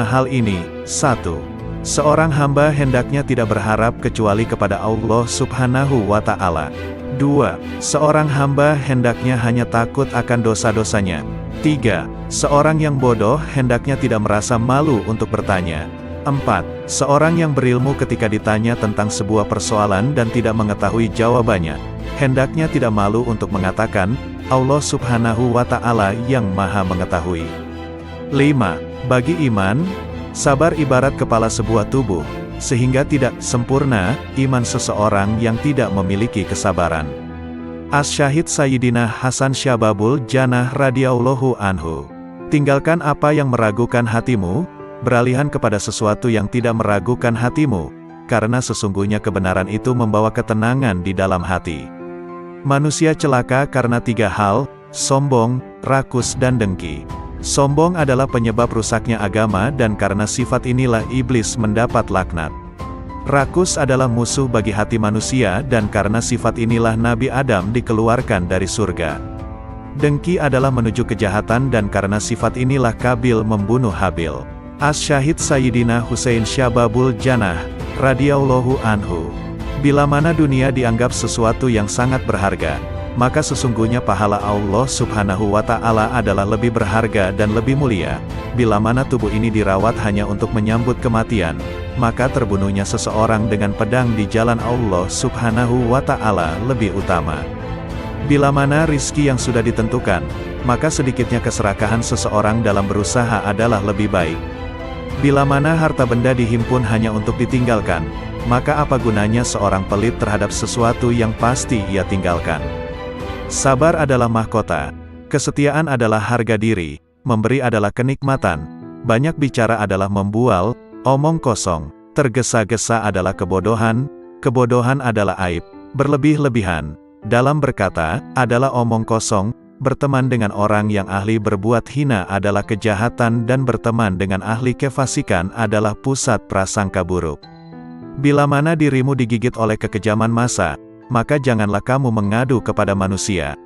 hal ini. 1. Seorang hamba hendaknya tidak berharap kecuali kepada Allah Subhanahu wa Ta'ala. 2. Seorang hamba hendaknya hanya takut akan dosa-dosanya. 3. Seorang yang bodoh hendaknya tidak merasa malu untuk bertanya. 4. Seorang yang berilmu ketika ditanya tentang sebuah persoalan dan tidak mengetahui jawabannya, hendaknya tidak malu untuk mengatakan, Allah Subhanahu wa Ta'ala yang Maha Mengetahui. 5. Bagi iman, sabar ibarat kepala sebuah tubuh, sehingga tidak sempurna iman seseorang yang tidak memiliki kesabaran. Asy-Syahid Sayyidina Hasan Syababul Jannah radhiyallahu anhu. Tinggalkan apa yang meragukan hatimu, beralihan kepada sesuatu yang tidak meragukan hatimu, karena sesungguhnya kebenaran itu membawa ketenangan di dalam hati. Manusia celaka karena 3 hal, sombong, rakus dan dengki. Sombong adalah penyebab rusaknya agama dan karena sifat inilah iblis mendapat laknat. Rakus adalah musuh bagi hati manusia dan karena sifat inilah Nabi Adam dikeluarkan dari surga. Dengki adalah menuju kejahatan dan karena sifat inilah Kabil membunuh Habil. Asy-Syahid Sayyidina Husain Syababul Jannah radhiyallahu anhu. Bila mana dunia dianggap sesuatu yang sangat berharga, maka sesungguhnya pahala Allah Subhanahu wa Ta'ala adalah lebih berharga dan lebih mulia. Bila mana tubuh ini dirawat hanya untuk menyambut kematian, maka terbunuhnya seseorang dengan pedang di jalan Allah Subhanahu wa Ta'ala lebih utama. Bila mana rizki yang sudah ditentukan, maka sedikitnya keserakahan seseorang dalam berusaha adalah lebih baik. Bila mana harta benda dihimpun hanya untuk ditinggalkan, maka apa gunanya seorang pelit terhadap sesuatu yang pasti ia tinggalkan. Sabar adalah mahkota, kesetiaan adalah harga diri, memberi adalah kenikmatan, banyak bicara adalah membual, omong kosong, tergesa-gesa adalah kebodohan, kebodohan adalah aib, berlebih-lebihan, dalam berkata, adalah omong kosong, berteman dengan orang yang ahli berbuat hina adalah kejahatan dan berteman dengan ahli kefasikan adalah pusat prasangka buruk. Bila mana dirimu digigit oleh kekejaman massa, maka janganlah kamu mengadu kepada manusia.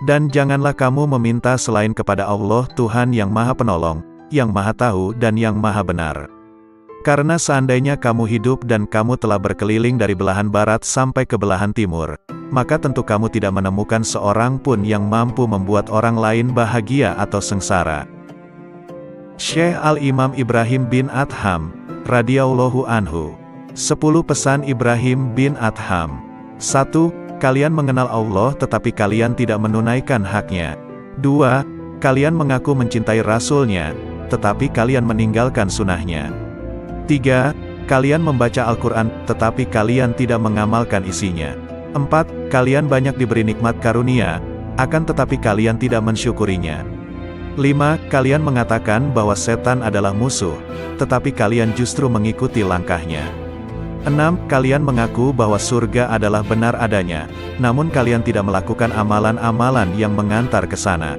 Dan janganlah kamu meminta selain kepada Allah Tuhan yang Maha Penolong, yang Maha Tahu dan yang Maha Benar. Karena seandainya kamu hidup dan kamu telah berkeliling dari belahan barat sampai ke belahan timur, maka tentu kamu tidak menemukan seorang pun yang mampu membuat orang lain bahagia atau sengsara. Syekh Al-Imam Ibrahim bin Adham radhiyallahu anhu. 10 pesan Ibrahim bin Adham. 1. Kalian mengenal Allah tetapi kalian tidak menunaikan haknya. 2. Kalian mengaku mencintai Rasul-Nya, tetapi kalian meninggalkan sunnahnya. 3. Kalian membaca Al-Quran, tetapi kalian tidak mengamalkan isinya. 4. Kalian banyak diberi nikmat karunia, akan tetapi kalian tidak mensyukurinya. 5. Kalian mengatakan bahwa setan adalah musuh, tetapi kalian justru mengikuti langkahnya. 6. Kalian mengaku bahwa surga adalah benar adanya, namun kalian tidak melakukan amalan-amalan yang mengantar ke sana.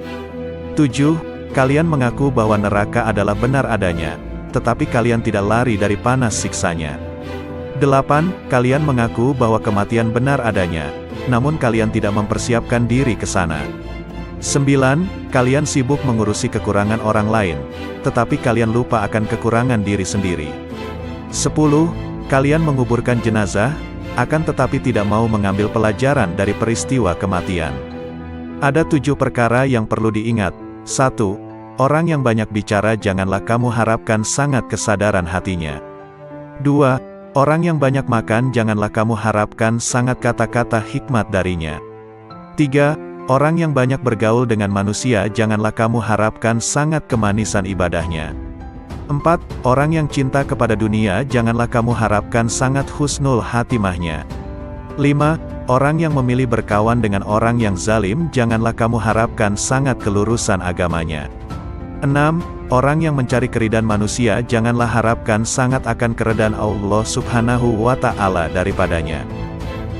7. Kalian mengaku bahwa neraka adalah benar adanya, tetapi kalian tidak lari dari panas siksanya. 8. Kalian mengaku bahwa kematian benar adanya, namun kalian tidak mempersiapkan diri ke sana. 9. Kalian sibuk mengurusi kekurangan orang lain, tetapi kalian lupa akan kekurangan diri sendiri. 10. Kalian menguburkan jenazah, akan tetapi tidak mau mengambil pelajaran dari peristiwa kematian. Ada 7 perkara yang perlu diingat. 1. Orang yang banyak bicara janganlah kamu harapkan sangat kesadaran hatinya. 2. Orang yang banyak makan janganlah kamu harapkan sangat kata-kata hikmat darinya. 3. Orang yang banyak bergaul dengan manusia janganlah kamu harapkan sangat kemanisan ibadahnya. 4. Orang yang cinta kepada dunia janganlah kamu harapkan sangat husnul hatimahnya. 5. Orang yang memilih berkawan dengan orang yang zalim janganlah kamu harapkan sangat kelurusan agamanya. 6. Orang yang mencari keridhaan manusia janganlah harapkan sangat akan keridhaan Allah Subhanahu wa Ta'ala daripadanya.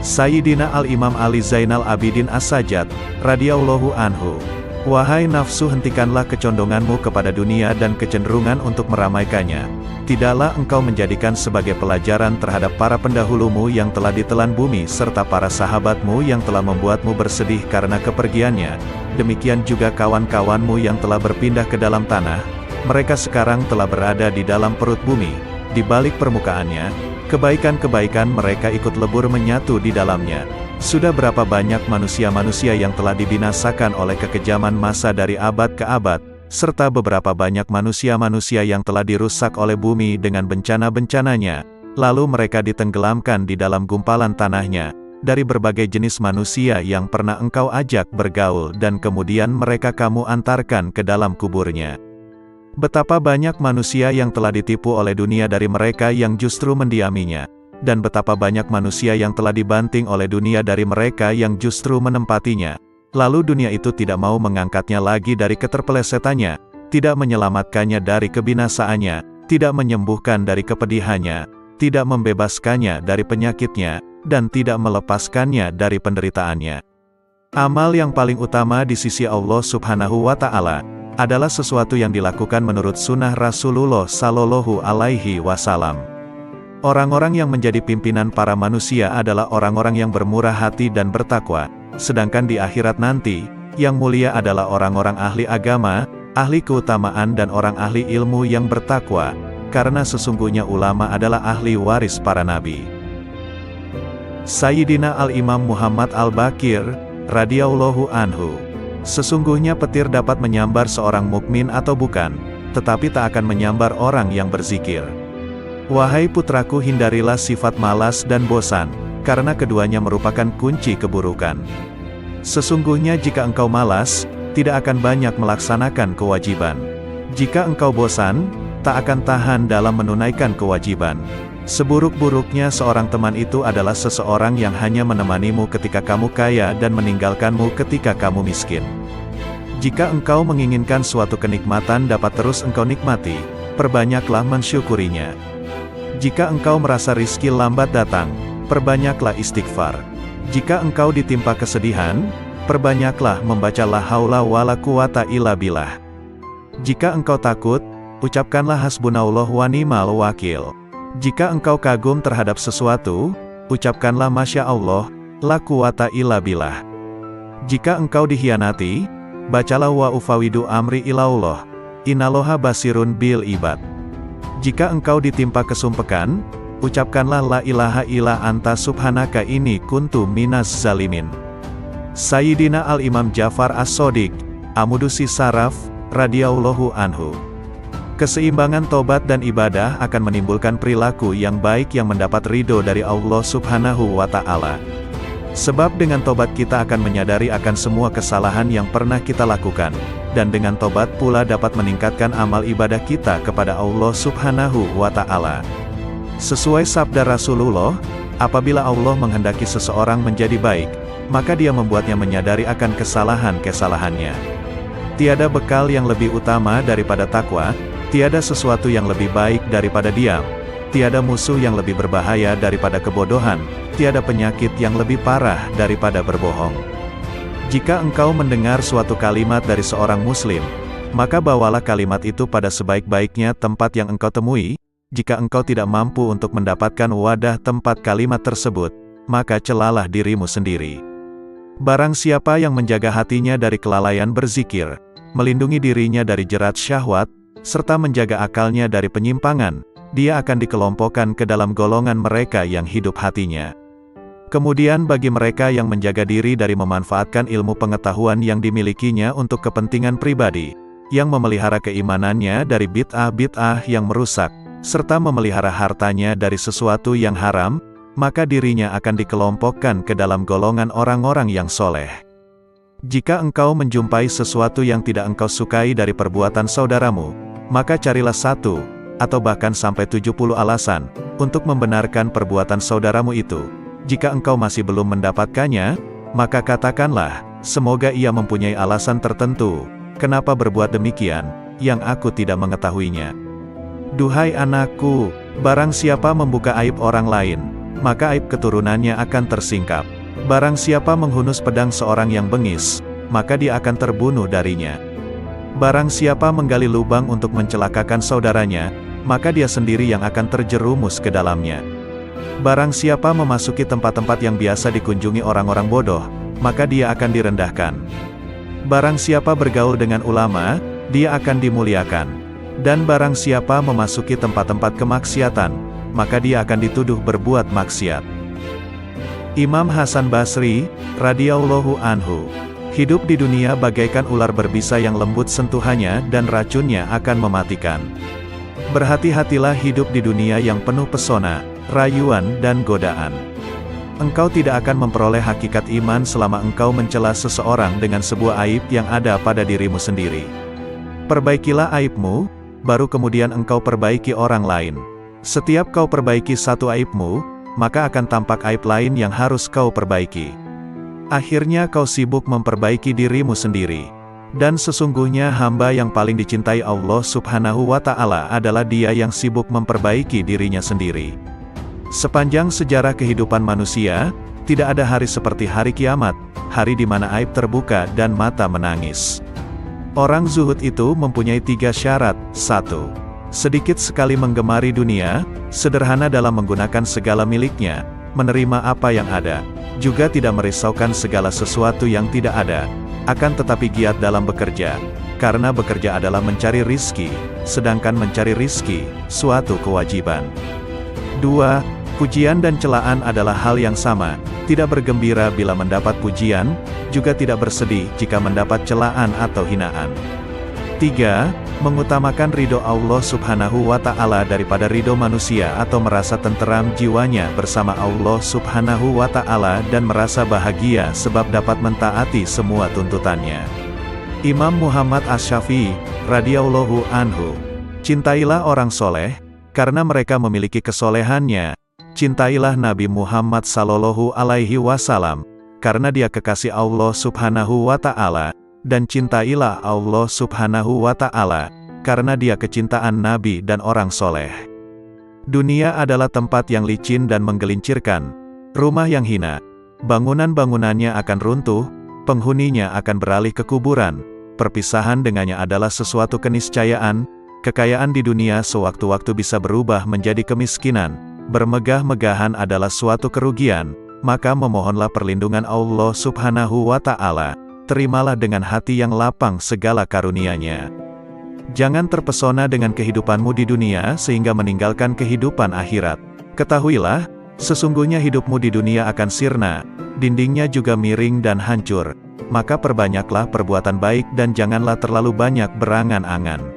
Sayyidina Al-Imam Ali Zainal Abidin As-Sajjad radhiyallahu anhu. Wahai nafsu, hentikanlah kecondonganmu kepada dunia dan kecenderungan untuk meramaikannya. Tidaklah engkau menjadikan sebagai pelajaran terhadap para pendahulumu yang telah ditelan bumi serta para sahabatmu yang telah membuatmu bersedih karena kepergiannya. Demikian juga kawan-kawanmu yang telah berpindah ke dalam tanah. Mereka sekarang telah berada di dalam perut bumi, di balik permukaannya, kebaikan-kebaikan mereka ikut lebur menyatu di dalamnya. Sudah berapa banyak manusia-manusia yang telah dibinasakan oleh kekejaman masa dari abad ke abad, serta beberapa banyak manusia-manusia yang telah dirusak oleh bumi dengan bencana-bencananya, lalu mereka ditenggelamkan di dalam gumpalan tanahnya, dari berbagai jenis manusia yang pernah engkau ajak bergaul dan kemudian mereka kamu antarkan ke dalam kuburnya. Betapa banyak manusia yang telah ditipu oleh dunia dari mereka yang justru mendiaminya, dan betapa banyak manusia yang telah dibanting oleh dunia dari mereka yang justru menempatinya. Lalu dunia itu tidak mau mengangkatnya lagi dari keterpelesetannya, tidak menyelamatkannya dari kebinasaannya, tidak menyembuhkan dari kepedihannya, tidak membebaskannya dari penyakitnya, dan tidak melepaskannya dari penderitaannya. Amal yang paling utama di sisi Allah Subhanahu wa Ta'ala adalah sesuatu yang dilakukan menurut sunnah Rasulullah Sallallahu Alaihi Wasallam. Orang-orang yang menjadi pimpinan para manusia adalah orang-orang yang bermurah hati dan bertakwa, sedangkan di akhirat nanti, yang mulia adalah orang-orang ahli agama, ahli keutamaan dan orang ahli ilmu yang bertakwa, karena sesungguhnya ulama adalah ahli waris para nabi. Sayyidina Al-Imam Muhammad Al-Baqir, radhiyallahu anhu. Sesungguhnya petir dapat menyambar seorang mukmin atau bukan, tetapi tak akan menyambar orang yang berzikir. Wahai putraku, hindarilah sifat malas dan bosan, karena keduanya merupakan kunci keburukan. Sesungguhnya jika engkau malas, tidak akan banyak melaksanakan kewajiban. Jika engkau bosan, tak akan tahan dalam menunaikan kewajiban. Seburuk-buruknya seorang teman itu adalah seseorang yang hanya menemanimu ketika kamu kaya dan meninggalkanmu ketika kamu miskin. Jika engkau menginginkan suatu kenikmatan dapat terus engkau nikmati, perbanyaklah mensyukurinya. Jika engkau merasa rizki lambat datang, perbanyaklah istighfar. Jika engkau ditimpa kesedihan, perbanyaklah membaca la haula wala quwata illa billah. Jika engkau takut, ucapkanlah hasbunallah wa ni'mal wakil. Jika engkau kagum terhadap sesuatu, ucapkanlah Masya Allah, la quwata illa billah. Jika engkau dikhianati, bacalah wa ufawidu amri ilallah, innallaha basirun bil ibad. Jika engkau ditimpa kesumpekan, ucapkanlah la ilaha illa anta subhanaka inni kuntu minas zalimin. Sayyidina Al-Imam Ja'far As-Shadiq, Amudusi Saraf, radhiyallahu anhu. Keseimbangan tobat dan ibadah akan menimbulkan perilaku yang baik yang mendapat ridho dari Allah Subhanahu wa Ta'ala. Sebab dengan tobat kita akan menyadari akan semua kesalahan yang pernah kita lakukan, dan dengan tobat pula dapat meningkatkan amal ibadah kita kepada Allah Subhanahu wa Ta'ala. Sesuai sabda Rasulullah, apabila Allah menghendaki seseorang menjadi baik, maka Dia membuatnya menyadari akan kesalahan-kesalahannya. Tiada bekal yang lebih utama daripada takwa, tiada sesuatu yang lebih baik daripada diam, tiada musuh yang lebih berbahaya daripada kebodohan, tiada penyakit yang lebih parah daripada berbohong. Jika engkau mendengar suatu kalimat dari seorang muslim, maka bawalah kalimat itu pada sebaik-baiknya tempat yang engkau temui. Jika engkau tidak mampu untuk mendapatkan wadah tempat kalimat tersebut, maka celalah dirimu sendiri. Barang siapa yang menjaga hatinya dari kelalaian berzikir, melindungi dirinya dari jerat syahwat, serta menjaga akalnya dari penyimpangan, dia akan dikelompokkan ke dalam golongan mereka yang hidup hatinya. Kemudian bagi mereka yang menjaga diri dari memanfaatkan ilmu pengetahuan yang dimilikinya untuk kepentingan pribadi, yang memelihara keimanannya dari bid'ah-bid'ah yang merusak, serta memelihara hartanya dari sesuatu yang haram, maka dirinya akan dikelompokkan ke dalam golongan orang-orang yang soleh. Jika engkau menjumpai sesuatu yang tidak engkau sukai dari perbuatan saudaramu, maka carilah satu, atau bahkan sampai 70 alasan, untuk membenarkan perbuatan saudaramu itu. Jika engkau masih belum mendapatkannya, maka katakanlah, semoga ia mempunyai alasan tertentu, kenapa berbuat demikian, yang aku tidak mengetahuinya. Duhai anakku, barang siapa membuka aib orang lain, maka aib keturunannya akan tersingkap. Barang siapa menghunus pedang seorang yang bengis, maka dia akan terbunuh darinya. Barang siapa menggali lubang untuk mencelakakan saudaranya, maka dia sendiri yang akan terjerumus ke dalamnya. Barang siapa memasuki tempat-tempat yang biasa dikunjungi orang-orang bodoh, maka dia akan direndahkan. Barang siapa bergaul dengan ulama, dia akan dimuliakan. Dan barang siapa memasuki tempat-tempat kemaksiatan, maka dia akan dituduh berbuat maksiat. Imam Hasan Basri, radhiyallahu anhu, hidup di dunia bagaikan ular berbisa yang lembut sentuhannya dan racunnya akan mematikan. Berhati-hatilah hidup di dunia yang penuh pesona, rayuan dan godaan. Engkau tidak akan memperoleh hakikat iman selama engkau mencela seseorang dengan sebuah aib yang ada pada dirimu sendiri. Perbaikilah aibmu, baru kemudian engkau perbaiki orang lain. Setiap kau perbaiki satu aibmu, maka akan tampak aib lain yang harus kau perbaiki. Akhirnya kau sibuk memperbaiki dirimu sendiri. Dan sesungguhnya hamba yang paling dicintai Allah Subhanahu wa Ta'ala adalah dia yang sibuk memperbaiki dirinya sendiri. Sepanjang sejarah kehidupan manusia, tidak ada hari seperti hari kiamat, hari di mana aib terbuka dan mata menangis. Orang zuhud itu mempunyai 3 syarat. 1. Sedikit sekali menggemari dunia, sederhana dalam menggunakan segala miliknya, menerima apa yang ada, juga tidak merisaukan segala sesuatu yang tidak ada, akan tetapi giat dalam bekerja, karena bekerja adalah mencari rizki, sedangkan mencari rizki, suatu kewajiban. 2. Pujian dan celaan adalah hal yang sama, tidak bergembira bila mendapat pujian, juga tidak bersedih jika mendapat celaan atau hinaan. 3. Mengutamakan ridho Allah Subhanahu wa Ta'ala daripada ridho manusia atau merasa tenteram jiwanya bersama Allah Subhanahu wa Ta'ala dan merasa bahagia sebab dapat mentaati semua tuntutannya. Imam Muhammad Asy-Syafi'i, radhiyallahu anhu, cintailah orang soleh, karena mereka memiliki kesolehannya. Cintailah Nabi Muhammad sallallahu alaihi wasallam, karena dia kekasih Allah Subhanahu wa Ta'ala, dan cintailah Allah Subhanahu wa Ta'ala, karena dia kecintaan Nabi dan orang soleh. Dunia adalah tempat yang licin dan menggelincirkan, rumah yang hina, bangunan-bangunannya akan runtuh, penghuninya akan beralih ke kuburan, perpisahan dengannya adalah sesuatu keniscayaan, kekayaan di dunia sewaktu-waktu bisa berubah menjadi kemiskinan, bermegah-megahan adalah suatu kerugian, maka memohonlah perlindungan Allah Subhanahu wa Ta'ala, terimalah dengan hati yang lapang segala karunia-Nya. Jangan terpesona dengan kehidupanmu di dunia sehingga meninggalkan kehidupan akhirat. Ketahuilah, sesungguhnya hidupmu di dunia akan sirna, dindingnya juga miring dan hancur, maka perbanyaklah perbuatan baik dan janganlah terlalu banyak berangan-angan.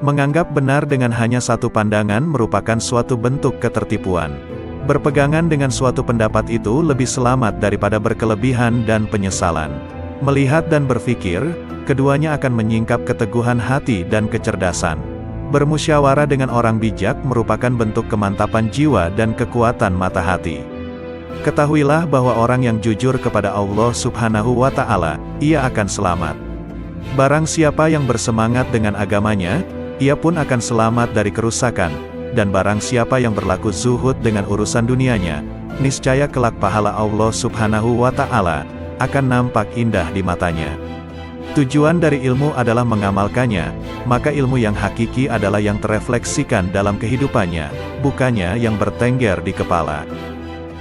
Menganggap benar dengan hanya satu pandangan merupakan suatu bentuk ketertipuan. Berpegangan dengan suatu pendapat itu lebih selamat daripada berkelebihan dan penyesalan. Melihat dan berpikir, keduanya akan menyingkap keteguhan hati dan kecerdasan. Bermusyawarah dengan orang bijak merupakan bentuk kemantapan jiwa dan kekuatan mata hati. Ketahuilah bahwa orang yang jujur kepada Allah Subhanahu wa Ta'ala, ia akan selamat. Barang siapa yang bersemangat dengan agamanya, ia pun akan selamat dari kerusakan, dan barang siapa yang berlaku zuhud dengan urusan dunianya, niscaya kelak pahala Allah Subhanahu wa Ta'ala akan nampak indah di matanya. Tujuan dari ilmu adalah mengamalkannya, maka ilmu yang hakiki adalah yang terefleksikan dalam kehidupannya, bukannya yang bertengger di kepala.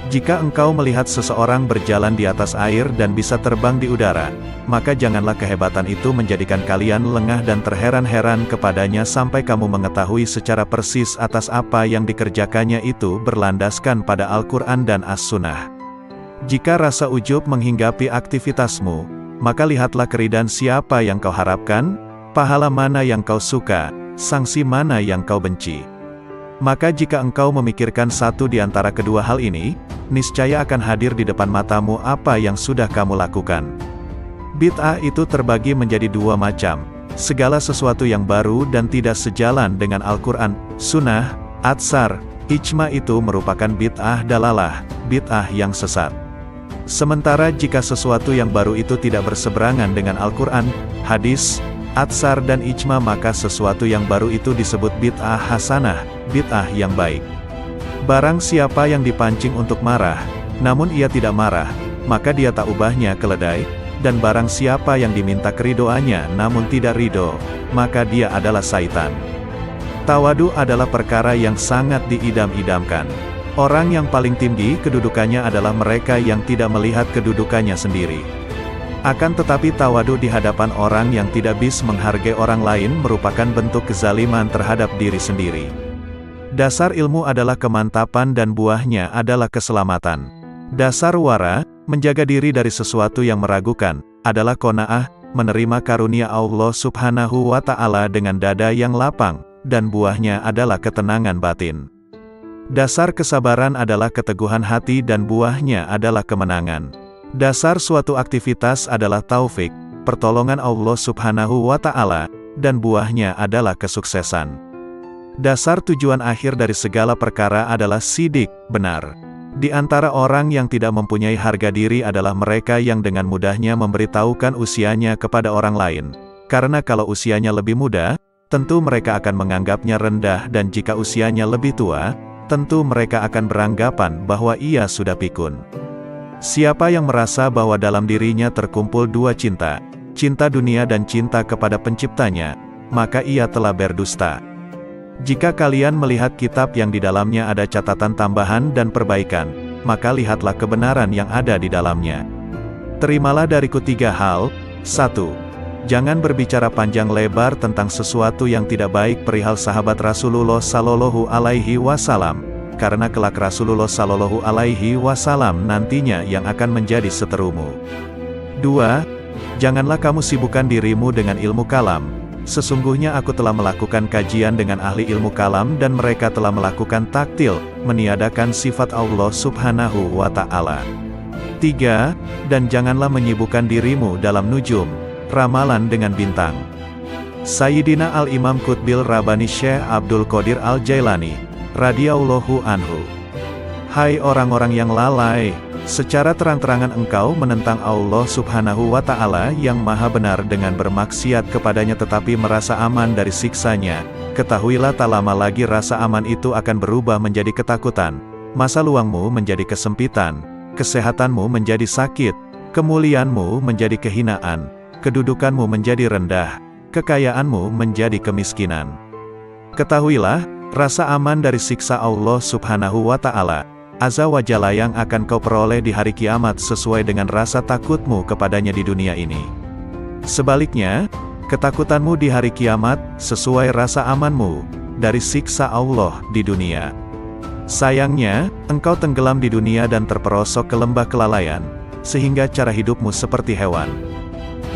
Jika engkau melihat seseorang berjalan di atas air dan bisa terbang di udara, maka janganlah kehebatan itu menjadikan kalian lengah dan terheran-heran kepadanya sampai kamu mengetahui secara persis atas apa yang dikerjakannya itu berlandaskan pada Al-Quran dan As-Sunnah. Jika rasa ujub menghinggapi aktivitasmu, maka lihatlah keridhaan siapa yang kau harapkan, pahala mana yang kau suka, sanksi mana yang kau benci. Maka jika engkau memikirkan satu di antara kedua hal ini, niscaya akan hadir di depan matamu apa yang sudah kamu lakukan. Bid'ah itu terbagi menjadi 2 macam, segala sesuatu yang baru dan tidak sejalan dengan Al-Quran, Sunnah, Atsar, Ijma itu merupakan bid'ah dalalah, bid'ah yang sesat. Sementara jika sesuatu yang baru itu tidak berseberangan dengan Al-Quran, hadis, Atsar dan Ijma maka sesuatu yang baru itu disebut bid'ah hasanah, bid'ah yang baik. Barang siapa yang dipancing untuk marah, namun ia tidak marah, maka dia tak ubahnya keledai, dan barang siapa yang diminta keridoannya namun tidak ridho, maka dia adalah syaitan. Tawadu adalah perkara yang sangat diidam-idamkan. Orang yang paling tinggi kedudukannya adalah mereka yang tidak melihat kedudukannya sendiri. Akan tetapi tawadu di hadapan orang yang tidak bisa menghargai orang lain merupakan bentuk kezaliman terhadap diri sendiri. Dasar ilmu adalah kemantapan dan buahnya adalah keselamatan. Dasar wara, menjaga diri dari sesuatu yang meragukan, adalah qanaah, menerima karunia Allah Subhanahu wa Ta'ala dengan dada yang lapang, dan buahnya adalah ketenangan batin. Dasar kesabaran adalah keteguhan hati dan buahnya adalah kemenangan. Dasar suatu aktivitas adalah taufik, pertolongan Allah Subhanahu wa Ta'ala, dan buahnya adalah kesuksesan. Dasar tujuan akhir dari segala perkara adalah sidik, benar. Di antara orang yang tidak mempunyai harga diri adalah mereka yang dengan mudahnya memberitahukan usianya kepada orang lain. Karena kalau usianya lebih muda, tentu mereka akan menganggapnya rendah, dan jika usianya lebih tua, tentu mereka akan beranggapan bahwa ia sudah pikun. Siapa yang merasa bahwa dalam dirinya terkumpul dua cinta, cinta dunia dan cinta kepada penciptanya, maka ia telah berdusta. Jika kalian melihat kitab yang di dalamnya ada catatan tambahan dan perbaikan, maka lihatlah kebenaran yang ada di dalamnya. Terimalah dariku 3 hal. 1. Jangan berbicara panjang lebar tentang sesuatu yang tidak baik perihal sahabat Rasulullah Sallallahu Alaihi Wasallam, karena kelak Rasulullah Sallallahu Alaihi Wasallam nantinya yang akan menjadi seterumu. 2. Janganlah kamu sibukkan dirimu dengan ilmu kalam. Sesungguhnya aku telah melakukan kajian dengan ahli ilmu kalam dan mereka telah melakukan taktil, meniadakan sifat Allah Subhanahu wa Ta'ala. 3. Dan janganlah menyibukkan dirimu dalam nujum, ramalan dengan bintang. Sayyidina Al-Imam Qutbil Rabbani Syekh Abdul Qadir Al-Jailani, radhiyallahu anhu. Hai orang-orang yang lalai, secara terang-terangan engkau menentang Allah Subhanahu wa Ta'ala yang maha benar dengan bermaksiat kepadanya tetapi merasa aman dari siksanya. Ketahuilah tak lama lagi rasa aman itu akan berubah menjadi ketakutan, masa luangmu menjadi kesempitan, kesehatanmu menjadi sakit, kemuliaanmu menjadi kehinaan, kedudukanmu menjadi rendah, kekayaanmu menjadi kemiskinan. Ketahuilah, rasa aman dari siksa Allah Subhanahu wa Ta'ala Azza wa Jalla yang akan kau peroleh di hari kiamat sesuai dengan rasa takutmu kepadanya di dunia ini. Sebaliknya, ketakutanmu di hari kiamat sesuai rasa amanmu dari siksa Allah di dunia. Sayangnya, engkau tenggelam di dunia dan terperosok ke lembah kelalaian, sehingga cara hidupmu seperti hewan.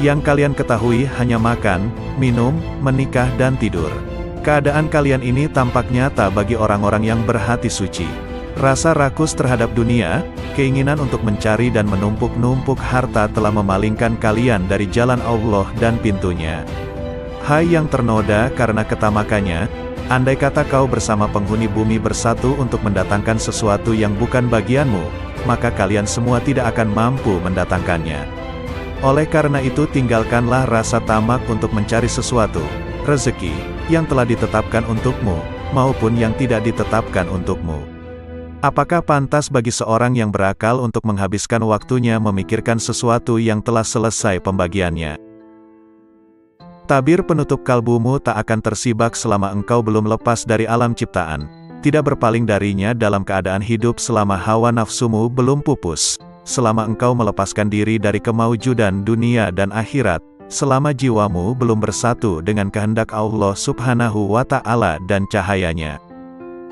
Yang kalian ketahui hanya makan, minum, menikah dan tidur. Keadaan kalian ini tampak nyata bagi orang-orang yang berhati suci. Rasa rakus terhadap dunia, keinginan untuk mencari dan menumpuk-numpuk harta telah memalingkan kalian dari jalan Allah dan pintunya. Hai yang ternoda karena ketamakannya, andai kata kau bersama penghuni bumi bersatu untuk mendatangkan sesuatu yang bukan bagianmu, maka kalian semua tidak akan mampu mendatangkannya. Oleh karena itu tinggalkanlah rasa tamak untuk mencari sesuatu, rezeki, yang telah ditetapkan untukmu, maupun yang tidak ditetapkan untukmu. Apakah pantas bagi seorang yang berakal untuk menghabiskan waktunya memikirkan sesuatu yang telah selesai pembagiannya? Tabir penutup kalbumu tak akan tersibak selama engkau belum lepas dari alam ciptaan, tidak berpaling darinya dalam keadaan hidup selama hawa nafsumu belum pupus, selama engkau melepaskan diri dari kemaujudan dunia dan akhirat, selama jiwamu belum bersatu dengan kehendak Allah Subhanahu wa Ta'ala dan cahayanya.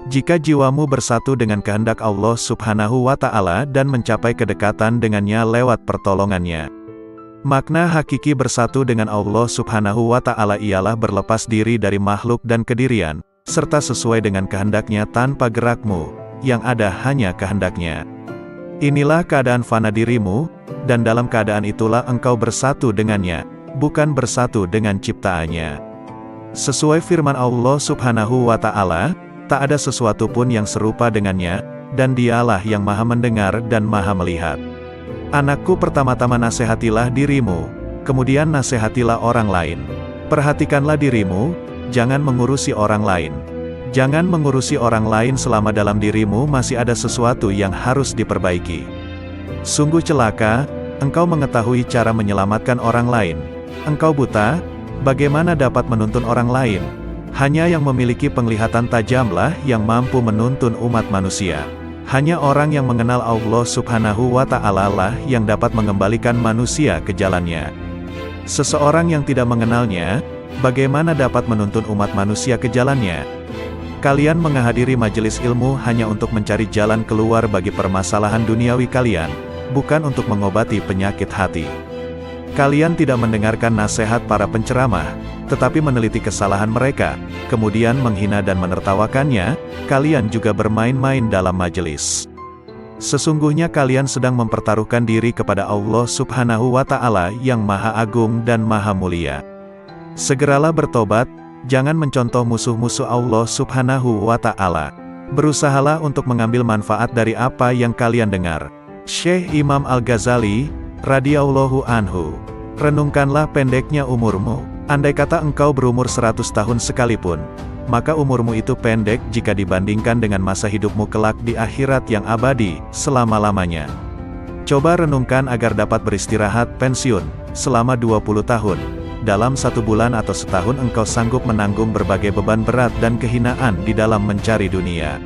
Jika jiwamu bersatu dengan kehendak Allah Subhanahu wa Ta'ala dan mencapai kedekatan dengannya lewat pertolongannya, makna hakiki bersatu dengan Allah Subhanahu wa Ta'ala ialah berlepas diri dari makhluk dan kedirian, serta sesuai dengan kehendaknya tanpa gerakmu, yang ada hanya kehendaknya. Inilah keadaan fana dirimu, dan dalam keadaan itulah engkau bersatu dengannya, bukan bersatu dengan ciptaannya. Sesuai firman Allah Subhanahu wa Ta'ala, tak ada sesuatu pun yang serupa dengannya, dan dialah yang maha mendengar dan maha melihat. Anakku, pertama-tama nasihatilah dirimu, kemudian nasihatilah orang lain. Perhatikanlah dirimu, jangan mengurusi orang lain. Jangan mengurusi orang lain selama dalam dirimu masih ada sesuatu yang harus diperbaiki. Sungguh celaka, engkau mengetahui cara menyelamatkan orang lain. Engkau buta, bagaimana dapat menuntun orang lain? Hanya yang memiliki penglihatan tajamlah yang mampu menuntun umat manusia. Hanya orang yang mengenal Allah Subhanahu wa Ta'ala lah yang dapat mengembalikan manusia ke jalannya. Seseorang yang tidak mengenalnya, bagaimana dapat menuntun umat manusia ke jalannya? Kalian menghadiri majelis ilmu hanya untuk mencari jalan keluar bagi permasalahan duniawi kalian, bukan untuk mengobati penyakit hati. Kalian tidak mendengarkan nasihat para penceramah, tetapi meneliti kesalahan mereka, kemudian menghina dan menertawakannya. Kalian juga bermain-main dalam majelis. Sesungguhnya kalian sedang mempertaruhkan diri kepada Allah Subhanahu wa Ta'ala yang Maha Agung dan Maha Mulia. Segeralah bertobat, jangan mencontoh musuh-musuh Allah Subhanahu wa Ta'ala. Berusahalah untuk mengambil manfaat dari apa yang kalian dengar. Syekh Imam Al-Ghazali, radhiyallahu anhu. Renungkanlah pendeknya umurmu. Andai kata engkau berumur 100 tahun sekalipun, maka umurmu itu pendek jika dibandingkan dengan masa hidupmu kelak di akhirat yang abadi, selama-lamanya. Coba renungkan agar dapat beristirahat pensiun selama 20 tahun. Dalam 1 bulan atau setahun engkau sanggup menanggung berbagai beban berat dan kehinaan di dalam mencari dunia.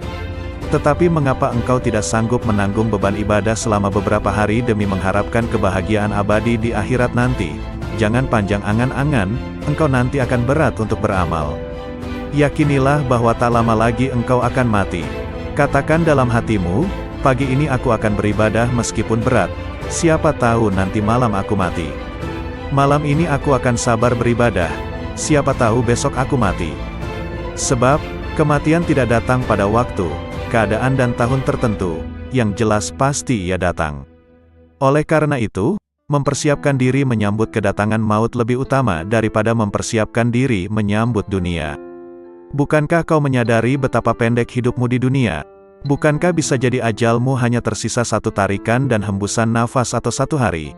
Tetapi mengapa engkau tidak sanggup menanggung beban ibadah selama beberapa hari demi mengharapkan kebahagiaan abadi di akhirat nanti? Jangan panjang angan-angan, engkau nanti akan berat untuk beramal. Yakinilah bahwa tak lama lagi engkau akan mati. Katakan dalam hatimu, pagi ini aku akan beribadah meskipun berat. Siapa tahu nanti malam aku mati. Malam ini aku akan sabar beribadah. Siapa tahu besok aku mati. Sebab, kematian tidak datang pada waktu, keadaan dan tahun tertentu, yang jelas pasti ia datang. Oleh karena itu, mempersiapkan diri menyambut kedatangan maut lebih utama daripada mempersiapkan diri menyambut dunia. Bukankah kau menyadari betapa pendek hidupmu di dunia? Bukankah bisa jadi ajalmu hanya tersisa 1 tarikan dan hembusan nafas atau 1 hari?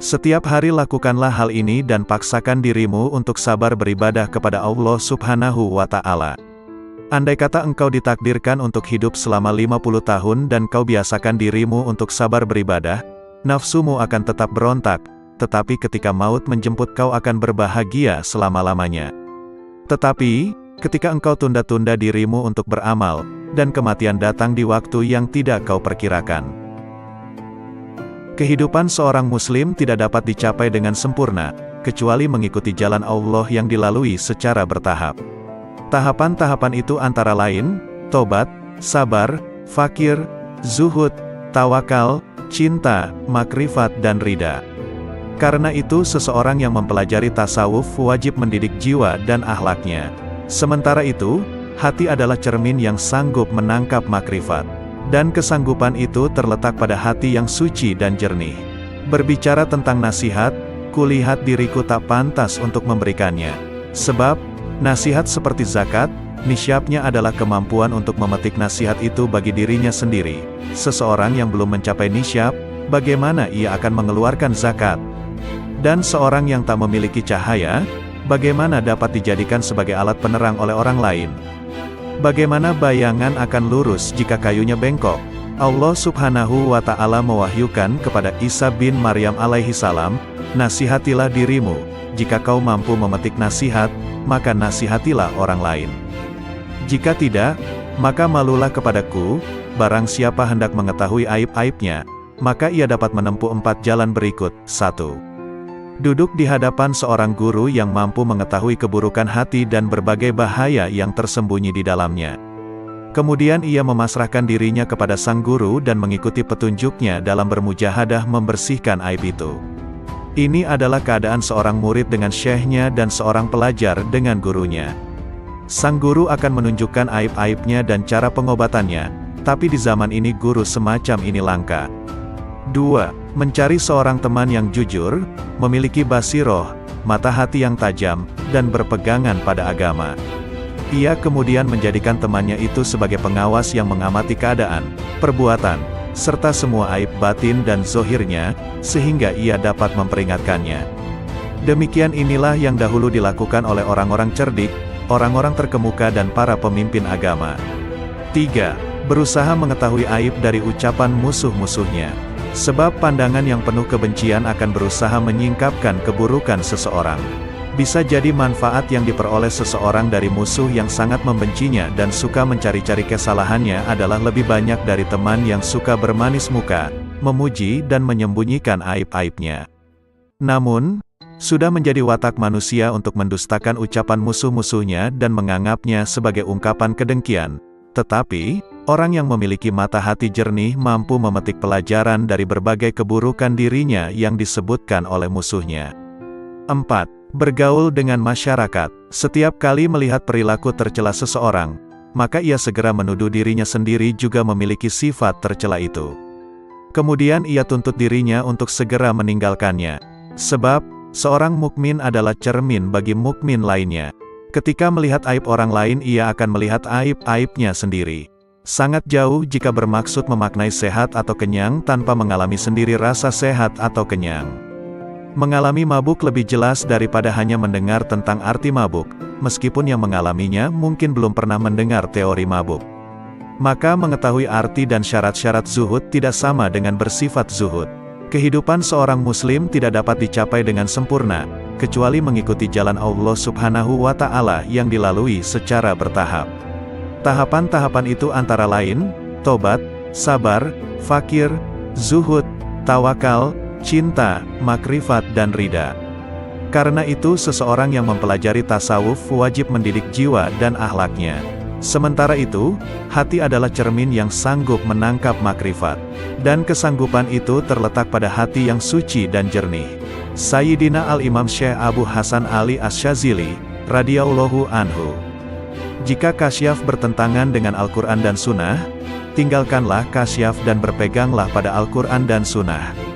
Setiap hari lakukanlah hal ini dan paksakan dirimu untuk sabar beribadah kepada Allah Subhanahu wa Ta'ala. Andai kata engkau ditakdirkan untuk hidup selama 50 tahun dan kau biasakan dirimu untuk sabar beribadah, nafsumu akan tetap berontak, tetapi ketika maut menjemput kau akan berbahagia selama-lamanya. Tetapi, ketika engkau tunda-tunda dirimu untuk beramal, dan kematian datang di waktu yang tidak kau perkirakan. Kehidupan seorang muslim tidak dapat dicapai dengan sempurna, kecuali mengikuti jalan Allah yang dilalui secara bertahap. Tahapan-tahapan itu antara lain, tobat, sabar, fakir, zuhud, tawakal, cinta, makrifat dan ridha. Karena itu seseorang yang mempelajari tasawuf wajib mendidik jiwa dan akhlaknya. Sementara itu, hati adalah cermin yang sanggup menangkap makrifat. Dan kesanggupan itu terletak pada hati yang suci dan jernih. Berbicara tentang nasihat, kulihat diriku tak pantas untuk memberikannya. Sebab, nasihat seperti zakat, nisyabnya adalah kemampuan untuk memetik nasihat itu bagi dirinya sendiri. Seseorang yang belum mencapai nisyab, bagaimana ia akan mengeluarkan zakat? Dan seorang yang tak memiliki cahaya, bagaimana dapat dijadikan sebagai alat penerang oleh orang lain? Bagaimana bayangan akan lurus jika kayunya bengkok? Allah Subhanahu wa Ta'ala mewahyukan kepada Isa bin Maryam alaihi salam, nasihatilah dirimu, jika kau mampu memetik nasihat, maka nasihatilah orang lain. Jika tidak, maka malulah kepadaku, barang siapa hendak mengetahui aib-aibnya, maka ia dapat menempuh 4 jalan berikut. 1. Duduk di hadapan seorang guru yang mampu mengetahui keburukan hati dan berbagai bahaya yang tersembunyi di dalamnya. Kemudian ia memasrahkan dirinya kepada sang guru dan mengikuti petunjuknya dalam bermujahadah membersihkan aib itu. Ini adalah keadaan seorang murid dengan syekhnya dan seorang pelajar dengan gurunya. Sang guru akan menunjukkan aib-aibnya dan cara pengobatannya, tapi di zaman ini guru semacam ini langka. 2. Mencari seorang teman yang jujur, memiliki basiroh, mata hati yang tajam, dan berpegangan pada agama. Ia kemudian menjadikan temannya itu sebagai pengawas yang mengamati keadaan, perbuatan, serta semua aib batin dan zohirnya, sehingga ia dapat memperingatkannya. Demikian inilah yang dahulu dilakukan oleh orang-orang cerdik, orang-orang terkemuka dan para pemimpin agama. 3. Berusaha mengetahui aib dari ucapan musuh-musuhnya. Sebab pandangan yang penuh kebencian akan berusaha menyingkapkan keburukan seseorang. Bisa jadi manfaat yang diperoleh seseorang dari musuh yang sangat membencinya dan suka mencari-cari kesalahannya adalah lebih banyak dari teman yang suka bermanis muka, memuji dan menyembunyikan aib-aibnya. Namun, sudah menjadi watak manusia untuk mendustakan ucapan musuh-musuhnya dan menganggapnya sebagai ungkapan kedengkian. Tetapi, orang yang memiliki mata hati jernih mampu memetik pelajaran dari berbagai keburukan dirinya yang disebutkan oleh musuhnya. 4. Bergaul dengan masyarakat. Setiap kali melihat perilaku tercela seseorang, maka ia segera menuduh dirinya sendiri juga memiliki sifat tercela itu. Kemudian ia tuntut dirinya untuk segera meninggalkannya. Sebab, seorang mukmin adalah cermin bagi mukmin lainnya. Ketika melihat aib orang lain ia akan melihat aib-aibnya sendiri. Sangat jauh jika bermaksud memaknai sehat atau kenyang tanpa mengalami sendiri rasa sehat atau kenyang. Mengalami mabuk lebih jelas daripada hanya mendengar tentang arti mabuk, meskipun yang mengalaminya mungkin belum pernah mendengar teori mabuk. Maka mengetahui arti dan syarat-syarat zuhud tidak sama dengan bersifat zuhud. Kehidupan seorang muslim tidak dapat dicapai dengan sempurna, kecuali mengikuti jalan Allah Subhanahu wa Ta'ala yang dilalui secara bertahap. Tahapan-tahapan itu antara lain, tobat, sabar, fakir, zuhud, tawakal, cinta, makrifat dan ridha. Karena itu seseorang yang mempelajari tasawuf wajib mendidik jiwa dan akhlaknya. Sementara itu, hati adalah cermin yang sanggup menangkap makrifat. Dan kesanggupan itu terletak pada hati yang suci dan jernih. Sayyidina Al-Imam Syekh Abu Hasan Ali Asy-Syadzili, radhiyallahu anhu. Jika kasyaf bertentangan dengan Al-Quran dan Sunnah, tinggalkanlah kasyaf dan berpeganglah pada Al-Quran dan Sunnah.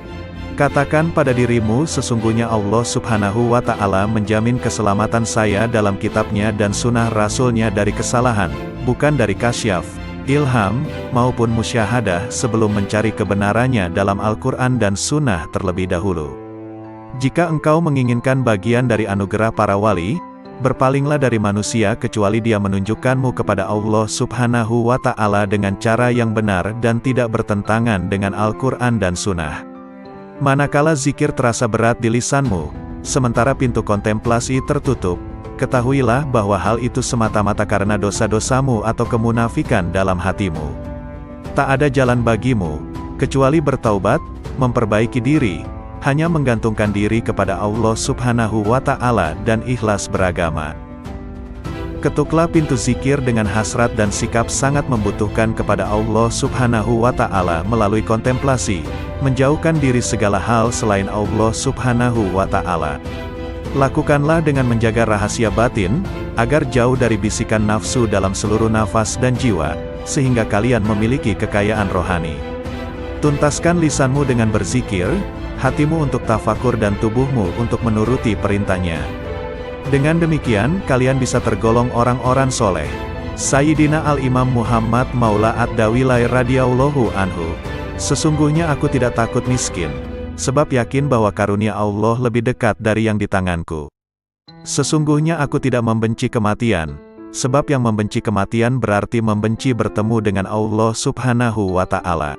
Katakan pada dirimu sesungguhnya Allah Subhanahu wa Ta'ala menjamin keselamatan saya dalam kitabnya dan sunnah rasulnya dari kesalahan, bukan dari kasyaf, ilham, maupun musyahadah sebelum mencari kebenarannya dalam Al-Quran dan sunnah terlebih dahulu. Jika engkau menginginkan bagian dari anugerah para wali, berpalinglah dari manusia kecuali dia menunjukkanmu kepada Allah Subhanahu wa Ta'ala dengan cara yang benar dan tidak bertentangan dengan Al-Quran dan sunnah. Manakala zikir terasa berat di lisanmu, sementara pintu kontemplasi tertutup, ketahuilah bahwa hal itu semata-mata karena dosa-dosamu atau kemunafikan dalam hatimu. Tak ada jalan bagimu, kecuali bertaubat, memperbaiki diri, hanya menggantungkan diri kepada Allah Subhanahu wa Ta'ala dan ikhlas beragama. Ketuklah pintu zikir dengan hasrat dan sikap sangat membutuhkan kepada Allah Subhanahu wa Ta'ala melalui kontemplasi, menjauhkan diri segala hal selain Allah Subhanahu wa Ta'ala. Lakukanlah dengan menjaga rahasia batin, agar jauh dari bisikan nafsu dalam seluruh nafas dan jiwa, sehingga kalian memiliki kekayaan rohani. Tuntaskan lisanmu dengan berzikir, hatimu untuk tafakur dan tubuhmu untuk menuruti perintahnya. Dengan demikian, kalian bisa tergolong orang-orang soleh. Sayyidina Al-Imam Muhammad Maula Ad-Dawilai radhiyallahu anhu. Sesungguhnya aku tidak takut miskin, sebab yakin bahwa karunia Allah lebih dekat dari yang di tanganku. Sesungguhnya aku tidak membenci kematian, sebab yang membenci kematian berarti membenci bertemu dengan Allah Subhanahu wa Ta'ala.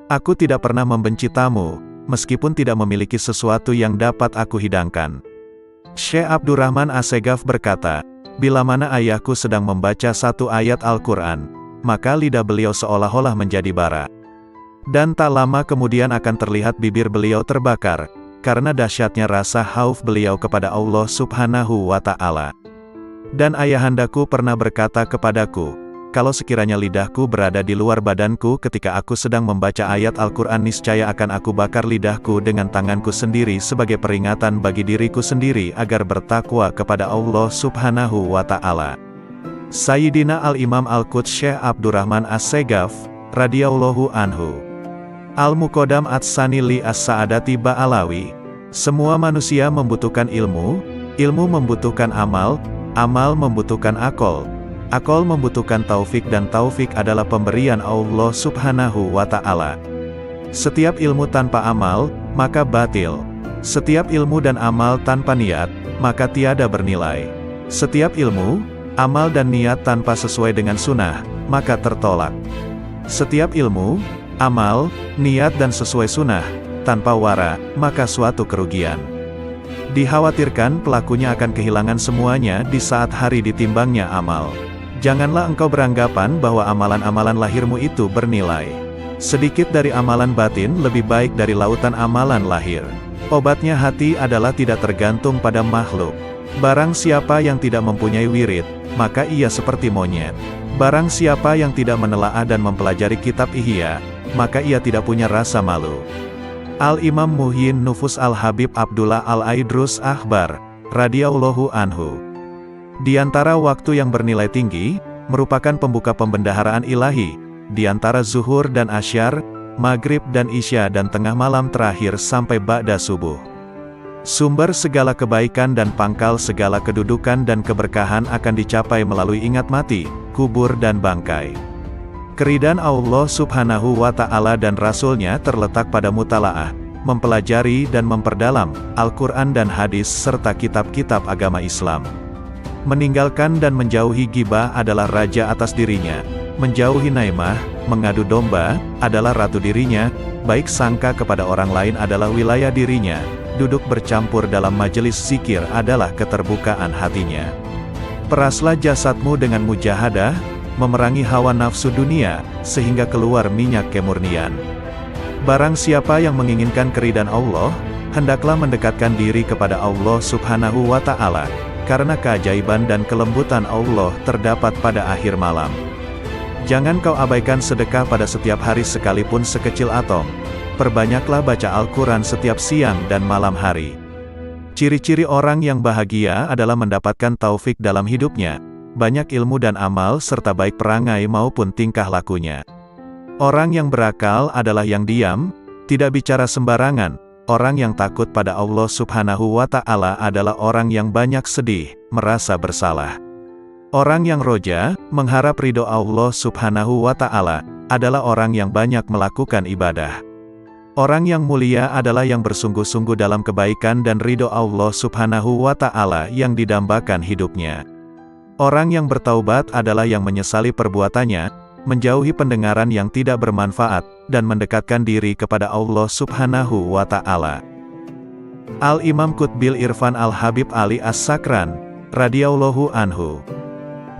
Aku tidak pernah membenci tamu, meskipun tidak memiliki sesuatu yang dapat aku hidangkan. Syekh Abdurrahman Assegaf berkata, bila mana ayahku sedang membaca satu ayat Al-Quran, maka lidah beliau seolah-olah menjadi bara. Dan tak lama kemudian akan terlihat bibir beliau terbakar, karena dahsyatnya rasa khauf beliau kepada Allah Subhanahu wa Ta'ala. Dan ayahandaku pernah berkata kepadaku, kalau sekiranya lidahku berada di luar badanku ketika aku sedang membaca ayat Al-Quran niscaya akan aku bakar lidahku dengan tanganku sendiri sebagai peringatan bagi diriku sendiri agar bertakwa kepada Allah Subhanahu wa Ta'ala. Sayyidina Al-Imam Al-Quds Syekh Abdurrahman As-Segaf, radhiyallahu anhu. Al-Muqaddam Ats-Tsani li As-Sa'adati Ba'alawi. Semua manusia membutuhkan ilmu, ilmu membutuhkan amal, amal membutuhkan akal. Akal membutuhkan taufik dan taufik adalah pemberian Allah Subhanahu wa Ta'ala. Setiap ilmu tanpa amal, maka batil. Setiap ilmu dan amal tanpa niat, maka tiada bernilai. Setiap ilmu, amal dan niat tanpa sesuai dengan sunnah, maka tertolak. Setiap ilmu, amal, niat dan sesuai sunnah, tanpa wara, maka suatu kerugian. Dikhawatirkan pelakunya akan kehilangan semuanya di saat hari ditimbangnya amal. Janganlah engkau beranggapan bahwa amalan-amalan lahirmu itu bernilai. Sedikit dari amalan batin lebih baik dari lautan amalan lahir. Obatnya hati adalah tidak tergantung pada makhluk. Barang siapa yang tidak mempunyai wirid, maka ia seperti monyet. Barang siapa yang tidak menelaah dan mempelajari kitab Ihya, maka ia tidak punya rasa malu. Al-Imam Muhyin Nufus Al-Habib Abdullah Al-Aidrus Akhbar, radhiyallahu anhu. Di antara waktu yang bernilai tinggi, merupakan pembuka pembendaharaan ilahi, di antara zuhur dan asyar, maghrib dan isya dan tengah malam terakhir sampai ba'da subuh. Sumber segala kebaikan dan pangkal segala kedudukan dan keberkahan akan dicapai melalui ingat mati, kubur dan bangkai. Keridhaan Allah Subhanahu wa Ta'ala dan Rasul-Nya terletak pada mutalaah, mempelajari dan memperdalam Al-Quran dan hadis serta kitab-kitab agama Islam. Meninggalkan dan menjauhi ghibah adalah raja atas dirinya, menjauhi naimah, mengadu domba, adalah ratu dirinya, baik sangka kepada orang lain adalah wilayah dirinya, duduk bercampur dalam majelis zikir adalah keterbukaan hatinya. Peraslah jasadmu dengan mujahadah, memerangi hawa nafsu dunia, sehingga keluar minyak kemurnian. Barang siapa yang menginginkan keridhaan Allah, hendaklah mendekatkan diri kepada Allah Subhanahu wa Ta'ala, karena keajaiban dan kelembutan Allah terdapat pada akhir malam. Jangan kau abaikan sedekah pada setiap hari sekalipun sekecil atom. Perbanyaklah baca Al-Quran setiap siang dan malam hari. Ciri-ciri orang yang bahagia adalah mendapatkan taufik dalam hidupnya, banyak ilmu dan amal serta baik perangai maupun tingkah lakunya. Orang yang berakal adalah yang diam, tidak bicara sembarangan. Orang yang takut pada Allah Subhanahu wa Ta'ala adalah orang yang banyak sedih, merasa bersalah. Orang yang roja, mengharap ridho Allah Subhanahu wa Ta'ala, adalah orang yang banyak melakukan ibadah. Orang yang mulia adalah yang bersungguh-sungguh dalam kebaikan dan ridho Allah Subhanahu wa Ta'ala yang didambakan hidupnya. Orang yang bertaubat adalah yang menyesali perbuatannya, menjauhi pendengaran yang tidak bermanfaat, dan mendekatkan diri kepada Allah Subhanahu wa Ta'ala. Al-Imam Qutbil Irfan Al-Habib Ali As-Sakran, radhiyallahu anhu.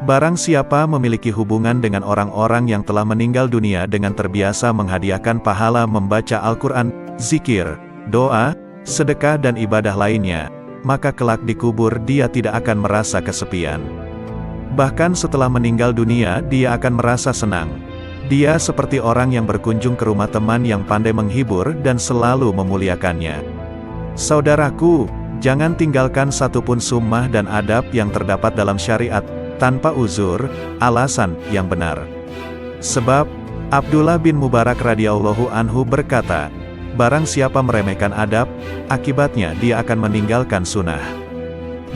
Barang siapa memiliki hubungan dengan orang-orang yang telah meninggal dunia dengan terbiasa menghadiahkan pahala membaca Al-Quran, zikir, doa, sedekah dan ibadah lainnya, maka kelak di kubur dia tidak akan merasa kesepian. Bahkan setelah meninggal dunia dia akan merasa senang. Dia seperti orang yang berkunjung ke rumah teman yang pandai menghibur dan selalu memuliakannya. Saudaraku, jangan tinggalkan satupun sunnah dan adab yang terdapat dalam syariat, tanpa uzur, alasan yang benar. Sebab, Abdullah bin Mubarak radhiyallahu anhu berkata, barang siapa meremehkan adab, akibatnya dia akan meninggalkan sunnah.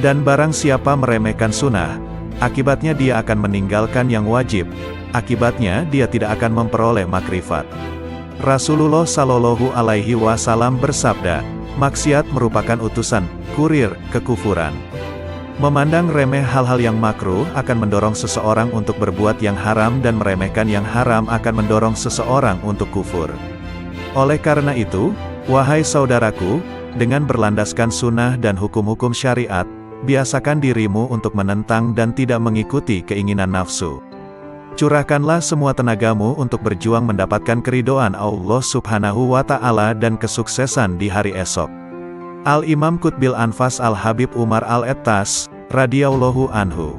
Dan barang siapa meremehkan sunnah, akibatnya dia akan meninggalkan yang wajib, akibatnya dia tidak akan memperoleh makrifat. Rasulullah Shallallahu Alaihi Wasallam bersabda, maksiat merupakan utusan, kurir, kekufuran. Memandang remeh hal-hal yang makruh akan mendorong seseorang untuk berbuat yang haram dan meremehkan yang haram akan mendorong seseorang untuk kufur. Oleh karena itu, wahai saudaraku, dengan berlandaskan sunnah dan hukum-hukum syariat, biasakan dirimu untuk menentang dan tidak mengikuti keinginan nafsu. Curahkanlah semua tenagamu untuk berjuang mendapatkan keridhaan Allah Subhanahu wa Ta'ala dan kesuksesan di hari esok. Al-Imam Qutbil Anfas Al-Habib Umar Al-Ettas, radhiyallahu anhu.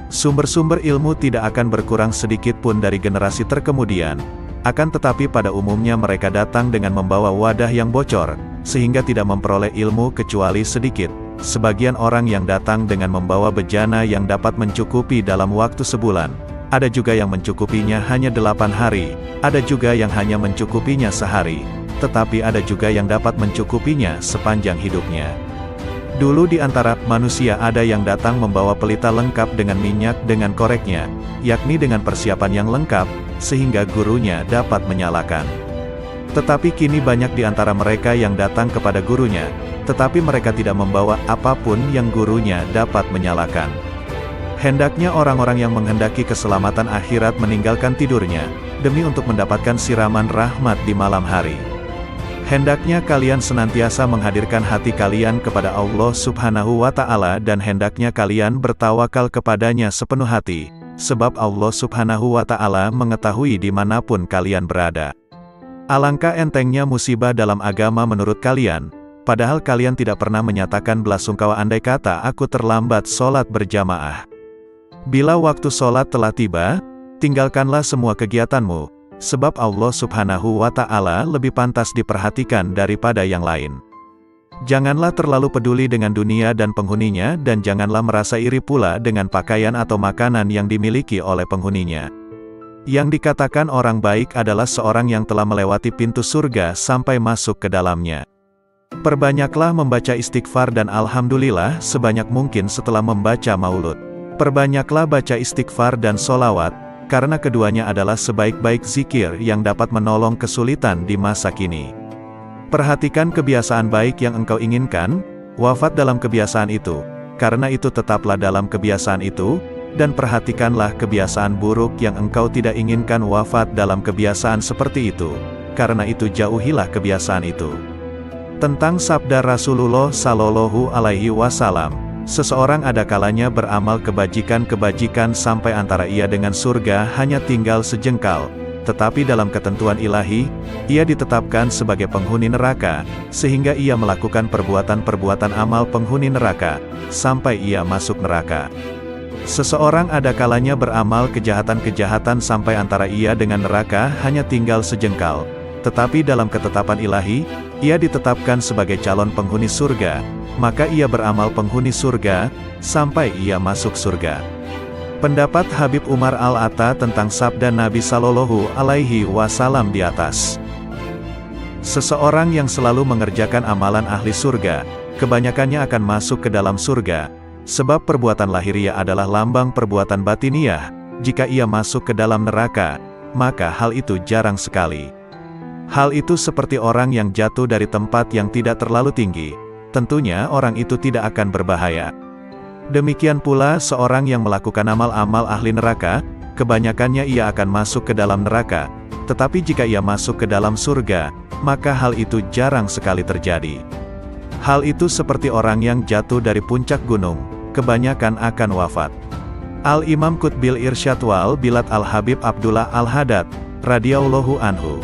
Sumber-sumber ilmu tidak akan berkurang sedikit pun dari generasi terkemudian, akan tetapi pada umumnya mereka datang dengan membawa wadah yang bocor, sehingga tidak memperoleh ilmu kecuali sedikit. Sebagian orang yang datang dengan membawa bejana yang dapat mencukupi dalam waktu sebulan, ada juga yang mencukupinya hanya 8 hari, ada juga yang hanya mencukupinya sehari, tetapi ada juga yang dapat mencukupinya sepanjang hidupnya. Dulu di antara manusia ada yang datang membawa pelita lengkap dengan minyak dengan koreknya, yakni dengan persiapan yang lengkap, sehingga gurunya dapat menyalakan. Tetapi kini banyak di antara mereka yang datang kepada gurunya, tetapi mereka tidak membawa apapun yang gurunya dapat menyalakan. Hendaknya orang-orang yang menghendaki keselamatan akhirat meninggalkan tidurnya, demi untuk mendapatkan siraman rahmat di malam hari. Hendaknya kalian senantiasa menghadirkan hati kalian kepada Allah Subhanahu wa Ta'ala dan hendaknya kalian bertawakal kepadanya sepenuh hati, sebab Allah Subhanahu wa Ta'ala mengetahui dimanapun kalian berada. Alangkah entengnya musibah dalam agama menurut kalian, padahal kalian tidak pernah menyatakan belasungkawa andai kata aku terlambat sholat berjamaah. Bila waktu sholat telah tiba, tinggalkanlah semua kegiatanmu, sebab Allah Subhanahu wa Ta'ala lebih pantas diperhatikan daripada yang lain. Janganlah terlalu peduli dengan dunia dan penghuninya dan janganlah merasa iri pula dengan pakaian atau makanan yang dimiliki oleh penghuninya. Yang dikatakan orang baik adalah seorang yang telah melewati pintu surga sampai masuk ke dalamnya. Perbanyaklah membaca istighfar dan alhamdulillah sebanyak mungkin setelah membaca maulud. Perbanyaklah baca istighfar dan solawat, karena keduanya adalah sebaik-baik zikir yang dapat menolong kesulitan di masa kini. Perhatikan kebiasaan baik yang engkau inginkan, wafat dalam kebiasaan itu, karena itu tetaplah dalam kebiasaan itu, dan perhatikanlah kebiasaan buruk yang engkau tidak inginkan wafat dalam kebiasaan seperti itu, karena itu jauhilah kebiasaan itu. Tentang sabda Rasulullah Shallallahu Alaihi Wasallam, seseorang ada kalanya beramal kebajikan-kebajikan sampai antara ia dengan surga hanya tinggal sejengkal, tetapi dalam ketentuan ilahi, ia ditetapkan sebagai penghuni neraka, sehingga ia melakukan perbuatan-perbuatan amal penghuni neraka, sampai ia masuk neraka. Seseorang ada kalanya beramal kejahatan-kejahatan sampai antara ia dengan neraka hanya tinggal sejengkal, tetapi dalam ketetapan ilahi, ia ditetapkan sebagai calon penghuni surga, maka ia beramal penghuni surga, sampai ia masuk surga. Pendapat Habib Umar Al-Atta tentang sabda Nabi Shallallahu Alaihi Wasallam di atas. Seseorang yang selalu mengerjakan amalan ahli surga, kebanyakannya akan masuk ke dalam surga, sebab perbuatan lahiriah adalah lambang perbuatan batiniah. Jika ia masuk ke dalam neraka, maka hal itu jarang sekali. Hal itu seperti orang yang jatuh dari tempat yang tidak terlalu tinggi. Tentunya orang itu tidak akan berbahaya. Demikian pula seorang yang melakukan amal-amal ahli neraka, kebanyakannya ia akan masuk ke dalam neraka, tetapi jika ia masuk ke dalam surga, maka hal itu jarang sekali terjadi. Hal itu seperti orang yang jatuh dari puncak gunung, kebanyakan akan wafat. Al-Imam Qutbil Irsyad wal Bilad Al-Habib Abdullah Al-Haddad, radhiyallahu anhu.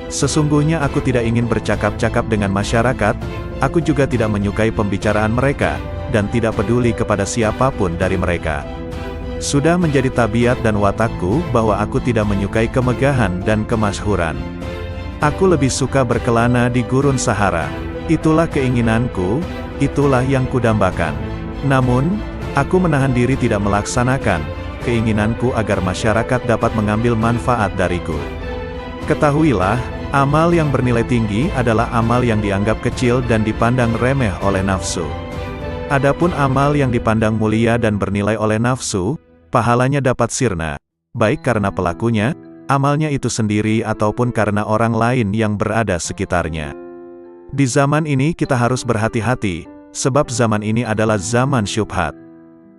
Sesungguhnya aku tidak ingin bercakap-cakap dengan masyarakat, aku juga tidak menyukai pembicaraan mereka, dan tidak peduli kepada siapapun dari mereka. Sudah menjadi tabiat dan watakku bahwa aku tidak menyukai kemegahan dan kemasyhuran. Aku lebih suka berkelana di gurun Sahara. Itulah keinginanku, itulah yang kudambakan. Namun, aku menahan diri tidak melaksanakan keinginanku agar masyarakat dapat mengambil manfaat dariku. Ketahuilah, amal yang bernilai tinggi adalah amal yang dianggap kecil dan dipandang remeh oleh nafsu. Adapun amal yang dipandang mulia dan bernilai oleh nafsu, pahalanya dapat sirna, baik karena pelakunya, amalnya itu sendiri ataupun karena orang lain yang berada sekitarnya. Di zaman ini kita harus berhati-hati, sebab zaman ini adalah zaman syubhat.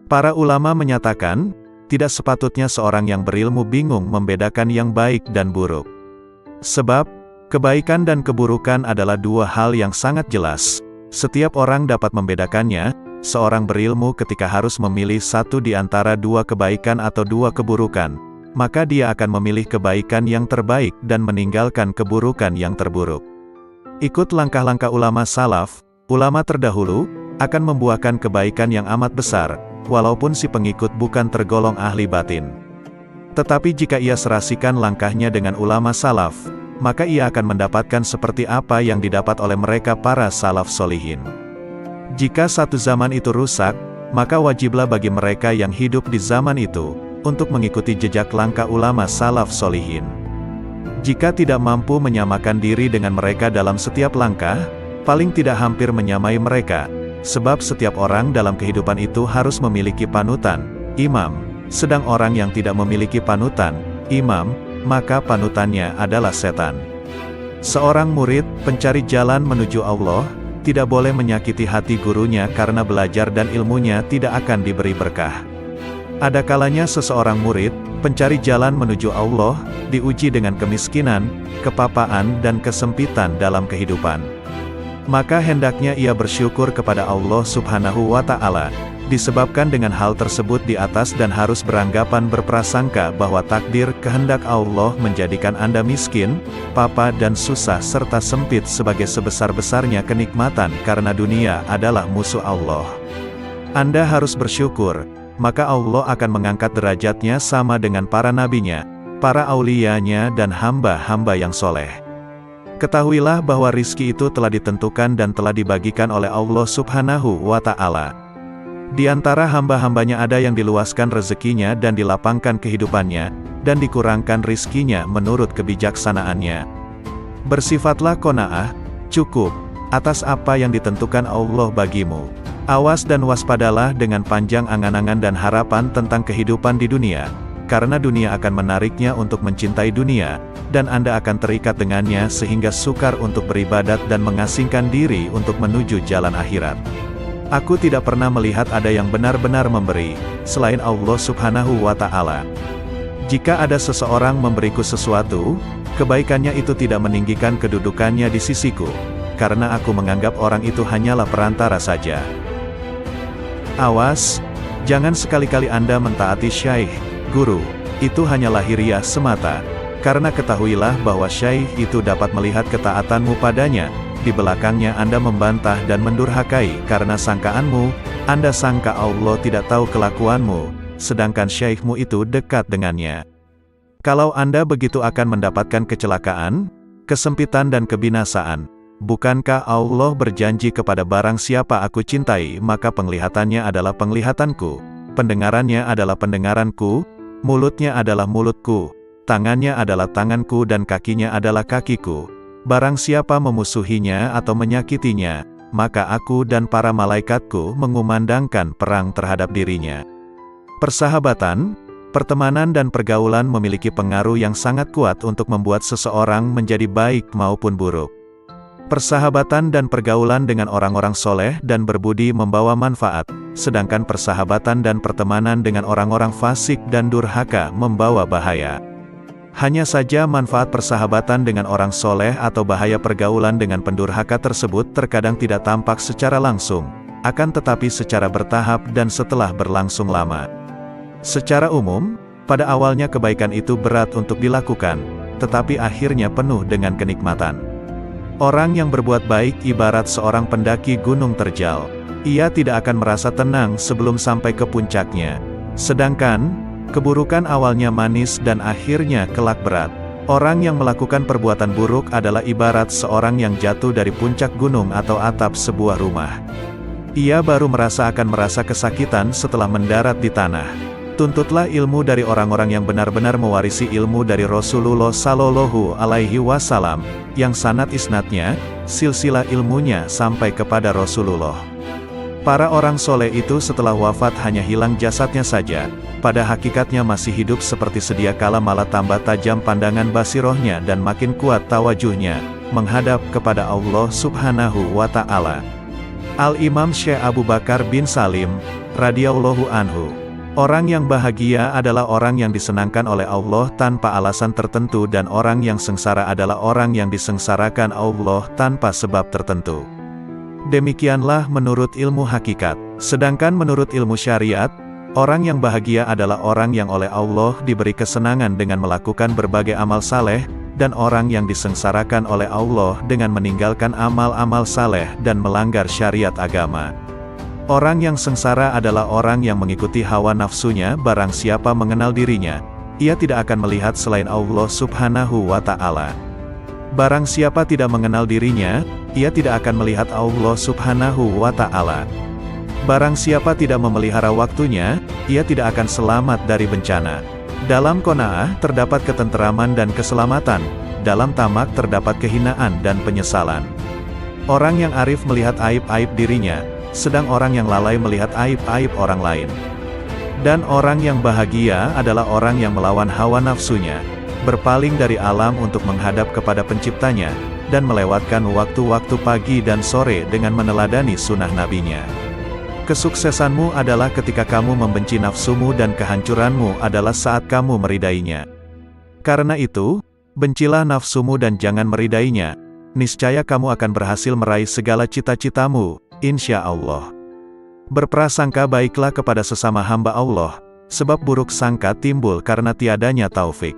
Para ulama menyatakan, tidak sepatutnya seorang yang berilmu bingung membedakan yang baik dan buruk. Sebab, kebaikan dan keburukan adalah dua hal yang sangat jelas. Setiap orang dapat membedakannya. Seorang berilmu ketika harus memilih satu di antara dua kebaikan atau dua keburukan, maka dia akan memilih kebaikan yang terbaik dan meninggalkan keburukan yang terburuk. Ikut langkah-langkah ulama salaf, ulama terdahulu, akan membuahkan kebaikan yang amat besar, walaupun si pengikut bukan tergolong ahli batin. Tetapi jika ia serasikan langkahnya dengan ulama salaf, maka ia akan mendapatkan seperti apa yang didapat oleh mereka para salaf solihin. Jika satu zaman itu rusak, maka wajiblah bagi mereka yang hidup di zaman itu, untuk mengikuti jejak langkah ulama salaf solihin. Jika tidak mampu menyamakan diri dengan mereka dalam setiap langkah, paling tidak hampir menyamai mereka, sebab setiap orang dalam kehidupan itu harus memiliki panutan, imam. Sedang orang yang tidak memiliki panutan, imam, maka panutannya adalah setan. Seorang murid, pencari jalan menuju Allah, tidak boleh menyakiti hati gurunya karena belajar dan ilmunya tidak akan diberi berkah. Ada kalanya seseorang murid, Pencari jalan menuju Allah, diuji dengan kemiskinan, kepapaan dan kesempitan dalam kehidupan. Maka hendaknya ia bersyukur kepada Allah Subhanahu wa Ta'ala, disebabkan dengan hal tersebut di atas dan harus beranggapan berprasangka bahwa takdir kehendak Allah menjadikan Anda miskin, papa dan susah serta sempit sebagai sebesar-besarnya kenikmatan karena dunia adalah musuh Allah. Anda harus bersyukur, maka Allah akan mengangkat derajatnya sama dengan para nabinya, para auliyanya dan hamba-hamba yang soleh. Ketahuilah bahwa rizki itu telah ditentukan dan telah dibagikan oleh Allah Subhanahu wa Ta'ala. Di antara hamba-hambanya ada yang diluaskan rezekinya dan dilapangkan kehidupannya, dan dikurangkan rizkinya menurut kebijaksanaannya. Bersifatlah qanaah, cukup, atas apa yang ditentukan Allah bagimu. Awas dan waspadalah dengan panjang angan-angan dan harapan tentang kehidupan di dunia, karena dunia akan menariknya untuk mencintai dunia, dan Anda akan terikat dengannya sehingga sukar untuk beribadat dan mengasingkan diri untuk menuju jalan akhirat. Aku tidak pernah melihat ada yang benar-benar memberi, selain Allah Subhanahu wa Ta'ala. Jika ada seseorang memberiku sesuatu, kebaikannya itu tidak meninggikan kedudukannya di sisiku, karena aku menganggap orang itu hanyalah perantara saja. Awas, jangan sekali-kali Anda mentaati syaikh, guru, itu hanya lahiriah semata, karena ketahuilah bahwa syaikh itu dapat melihat ketaatanmu padanya. Di belakangnya Anda membantah dan mendurhakai karena sangkaanmu, Anda sangka Allah tidak tahu kelakuanmu, sedangkan syekhmu itu dekat dengannya. Kalau Anda begitu akan mendapatkan kecelakaan, kesempitan dan kebinasaan. Bukankah Allah berjanji kepada barang siapa aku cintai maka penglihatannya adalah penglihatanku, pendengarannya adalah pendengaranku, mulutnya adalah mulutku, tangannya adalah tanganku dan kakinya adalah kakiku. Barang siapa memusuhinya atau menyakitinya, maka aku dan para malaikatku mengumandangkan perang terhadap dirinya. Persahabatan, pertemanan dan pergaulan memiliki pengaruh yang sangat kuat untuk membuat seseorang menjadi baik maupun buruk. Persahabatan dan pergaulan dengan orang-orang soleh dan berbudi membawa manfaat, sedangkan persahabatan dan pertemanan dengan orang-orang fasik dan durhaka membawa bahaya. Hanya saja manfaat persahabatan dengan orang soleh atau bahaya pergaulan dengan pendurhaka tersebut terkadang tidak tampak secara langsung, akan tetapi secara bertahap dan setelah berlangsung lama. Secara umum, pada awalnya kebaikan itu berat untuk dilakukan, tetapi akhirnya penuh dengan kenikmatan. Orang yang berbuat baik ibarat seorang pendaki gunung terjal. Ia tidak akan merasa tenang sebelum sampai ke puncaknya. Sedangkan keburukan awalnya manis dan akhirnya kelak berat. Orang yang melakukan perbuatan buruk adalah ibarat seorang yang jatuh dari puncak gunung atau atap sebuah rumah. Ia baru akan merasa kesakitan setelah mendarat di tanah. Tuntutlah ilmu dari orang-orang yang benar-benar mewarisi ilmu dari Rasulullah Shallallahu Alaihi Wasallam, yang sanad isnadnya, silsilah ilmunya sampai kepada Rasulullah. Para orang soleh itu setelah wafat hanya hilang jasadnya saja, pada hakikatnya masih hidup seperti sedia kala, malah tambah tajam pandangan basirohnya dan makin kuat tawajuhnya, menghadap kepada Allah Subhanahu wa Ta'ala. Al-Imam Syekh Abu Bakar bin Salim, radhiyallahu anhu. Orang yang bahagia adalah orang yang disenangkan oleh Allah tanpa alasan tertentu, dan orang yang sengsara adalah orang yang disengsarakan Allah tanpa sebab tertentu. Demikianlah menurut ilmu hakikat. Sedangkan menurut ilmu syariat, orang yang bahagia adalah orang yang oleh Allah diberi kesenangan dengan melakukan berbagai amal saleh, dan orang yang disengsarakan oleh Allah dengan meninggalkan amal-amal saleh dan melanggar syariat agama. Orang yang sengsara adalah orang yang mengikuti hawa nafsunya. Barang siapa mengenal dirinya, ia tidak akan melihat selain Allah Subhanahu wa Ta'ala. Barang siapa tidak mengenal dirinya, ia tidak akan melihat Allah Subhanahu wa Ta'ala. Barang siapa tidak memelihara waktunya, ia tidak akan selamat dari bencana. Dalam qanaah terdapat ketenteraman dan keselamatan, dalam tamak terdapat kehinaan dan penyesalan. Orang yang arif melihat aib-aib dirinya, sedang orang yang lalai melihat aib-aib orang lain. Dan orang yang bahagia adalah orang yang melawan hawa nafsunya, berpaling dari alam untuk menghadap kepada penciptanya, dan melewatkan waktu-waktu pagi dan sore dengan meneladani sunnah nabinya. Kesuksesanmu adalah ketika kamu membenci nafsumu dan kehancuranmu adalah saat kamu meridainya. Karena itu, bencilah nafsumu dan jangan meridainya. Niscaya kamu akan berhasil meraih segala cita-citamu, insya Allah. Berprasangka baiklah kepada sesama hamba Allah, sebab buruk sangka timbul karena tiadanya taufik.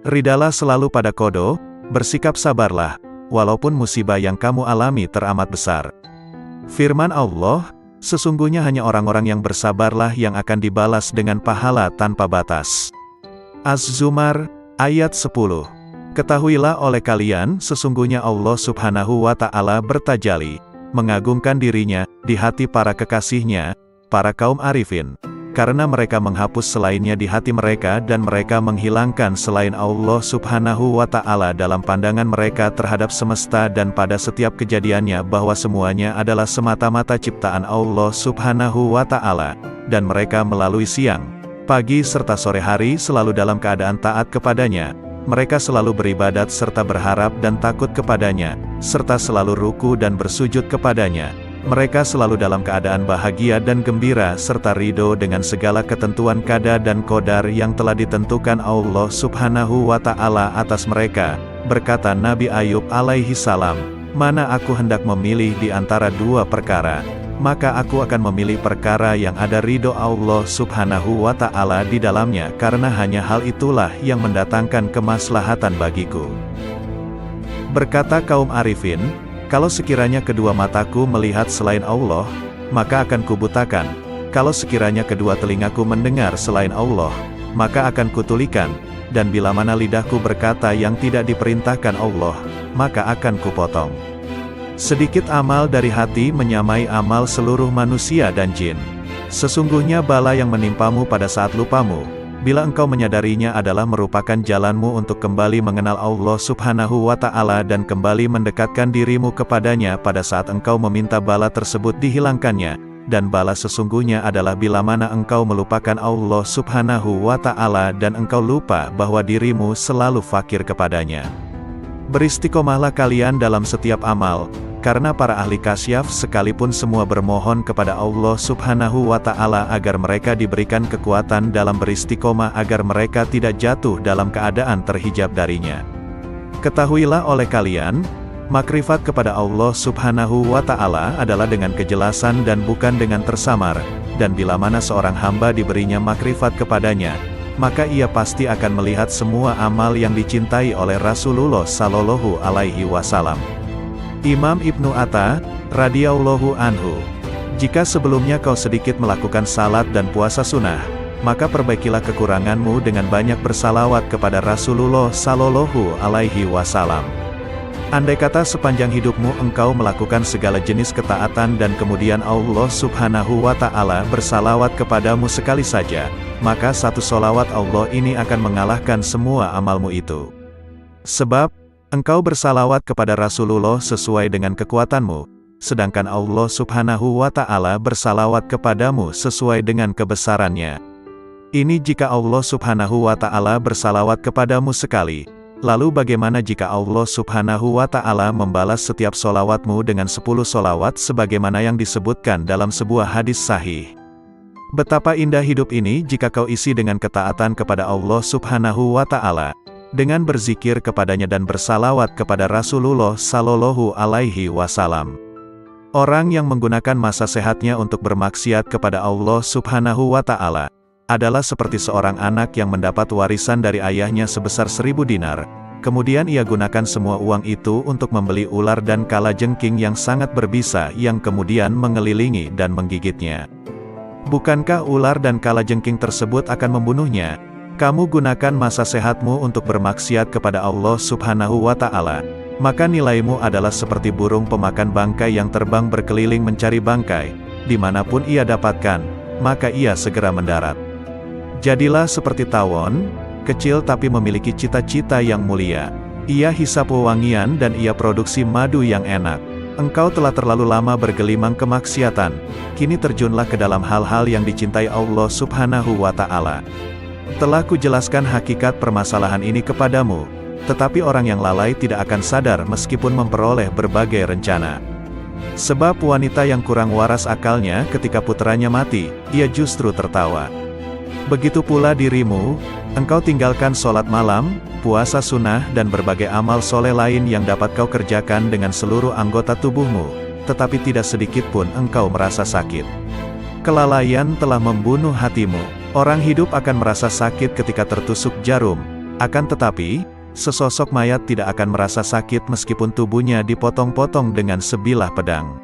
Ridalah selalu pada qada, bersikap sabarlah, walaupun musibah yang kamu alami teramat besar. Firman Allah, sesungguhnya hanya orang-orang yang bersabarlah yang akan dibalas dengan pahala tanpa batas. Az-Zumar, ayat 10. Ketahuilah oleh kalian, sesungguhnya Allah Subhanahu wa Ta'ala bertajalli, mengagungkan dirinya, di hati para kekasihnya, para kaum arifin, karena mereka menghapus selainnya di hati mereka dan mereka menghilangkan selain Allah Subhanahu wa Ta'ala dalam pandangan mereka terhadap semesta dan pada setiap kejadiannya bahwa semuanya adalah semata-mata ciptaan Allah Subhanahu wa Ta'ala, dan mereka melalui siang, pagi serta sore hari selalu dalam keadaan taat kepadanya. Mereka selalu beribadat serta berharap dan takut kepadanya, serta selalu ruku dan bersujud kepadanya. Mereka selalu dalam keadaan bahagia dan gembira serta ridho dengan segala ketentuan qada dan qadar yang telah ditentukan Allah Subhanahu wa Ta'ala atas mereka. Berkata Nabi Ayub alaihi salam, "Mana aku hendak memilih di antara dua perkara, maka aku akan memilih perkara yang ada ridho Allah Subhanahu wa Ta'ala di dalamnya karena hanya hal itulah yang mendatangkan kemaslahatan bagiku." Berkata kaum arifin, "Kalau sekiranya kedua mataku melihat selain Allah, maka akan kubutakan. Kalau sekiranya kedua telingaku mendengar selain Allah, maka akan kutulikan. Dan bila mana lidahku berkata yang tidak diperintahkan Allah, maka akan kupotong." Sedikit amal dari hati menyamai amal seluruh manusia dan jin. Sesungguhnya bala yang menimpamu pada saat lupamu, bila engkau menyadarinya adalah merupakan jalanmu untuk kembali mengenal Allah Subhanahu wa Ta'ala dan kembali mendekatkan dirimu kepadanya pada saat engkau meminta bala tersebut dihilangkannya, dan bala sesungguhnya adalah bila mana engkau melupakan Allah Subhanahu wa Ta'ala dan engkau lupa bahwa dirimu selalu fakir kepadanya. Beristiqomahlah kalian dalam setiap amal, karena para ahli kasyaf sekalipun semua bermohon kepada Allah Subhanahu wa Ta'ala agar mereka diberikan kekuatan dalam beristiqomah agar mereka tidak jatuh dalam keadaan terhijab darinya. Ketahuilah oleh kalian, makrifat kepada Allah Subhanahu wa Ta'ala adalah dengan kejelasan dan bukan dengan tersamar, dan bila mana seorang hamba diberinya makrifat kepadanya, maka ia pasti akan melihat semua amal yang dicintai oleh Rasulullah Sallallahu Alaihi Wasallam. Imam Ibnu Atta, radhiyallahu anhu, "Jika sebelumnya kau sedikit melakukan salat dan puasa sunnah, maka perbaikilah kekuranganmu dengan banyak bersalawat kepada Rasulullah Sallallahu Alaihi Wasallam. Andai kata sepanjang hidupmu engkau melakukan segala jenis ketaatan dan kemudian Allah Subhanahu wa Ta'ala bersalawat kepadamu sekali saja, maka satu solawat Allah ini akan mengalahkan semua amalmu itu. Sebab, engkau bersalawat kepada Rasulullah sesuai dengan kekuatanmu, sedangkan Allah Subhanahu wa Ta'ala bersalawat kepadamu sesuai dengan kebesarannya. Ini jika Allah Subhanahu wa Ta'ala bersalawat kepadamu sekali, lalu bagaimana jika Allah Subhanahu wa Ta'ala membalas setiap solawatmu dengan 10 solawat sebagaimana yang disebutkan dalam sebuah hadis sahih? Betapa indah hidup ini jika kau isi dengan ketaatan kepada Allah Subhanahu wa Ta'ala, dengan berzikir kepadanya dan bersalawat kepada Rasulullah Sallallahu Alaihi Wasallam. Orang yang menggunakan masa sehatnya untuk bermaksiat kepada Allah Subhanahu wa Ta'ala, adalah seperti seorang anak yang mendapat warisan dari ayahnya sebesar 1000 dinar, kemudian ia gunakan semua uang itu untuk membeli ular dan kalajengking yang sangat berbisa yang kemudian mengelilingi dan menggigitnya. Bukankah ular dan kalajengking tersebut akan membunuhnya? Kamu gunakan masa sehatmu untuk bermaksiat kepada Allah Subhanahu wa Ta'ala, maka nilaimu adalah seperti burung pemakan bangkai yang terbang berkeliling mencari bangkai, dimanapun ia dapatkan, maka ia segera mendarat. Jadilah seperti tawon, kecil tapi memiliki cita-cita yang mulia. Ia hisap wewangian dan ia produksi madu yang enak. Engkau telah terlalu lama bergelimang kemaksiatan, kini terjunlah ke dalam hal-hal yang dicintai Allah Subhanahu wa Ta'ala. Telah kujelaskan hakikat permasalahan ini kepadamu, tetapi orang yang lalai tidak akan sadar meskipun memperoleh berbagai rencana. Sebab wanita yang kurang waras akalnya ketika putranya mati, ia justru tertawa. Begitu pula dirimu, engkau tinggalkan sholat malam, puasa sunnah dan berbagai amal soleh lain yang dapat kau kerjakan dengan seluruh anggota tubuhmu, tetapi tidak sedikit pun engkau merasa sakit. Kelalaian telah membunuh hatimu. Orang hidup akan merasa sakit ketika tertusuk jarum, akan tetapi, sesosok mayat tidak akan merasa sakit meskipun tubuhnya dipotong-potong dengan sebilah pedang.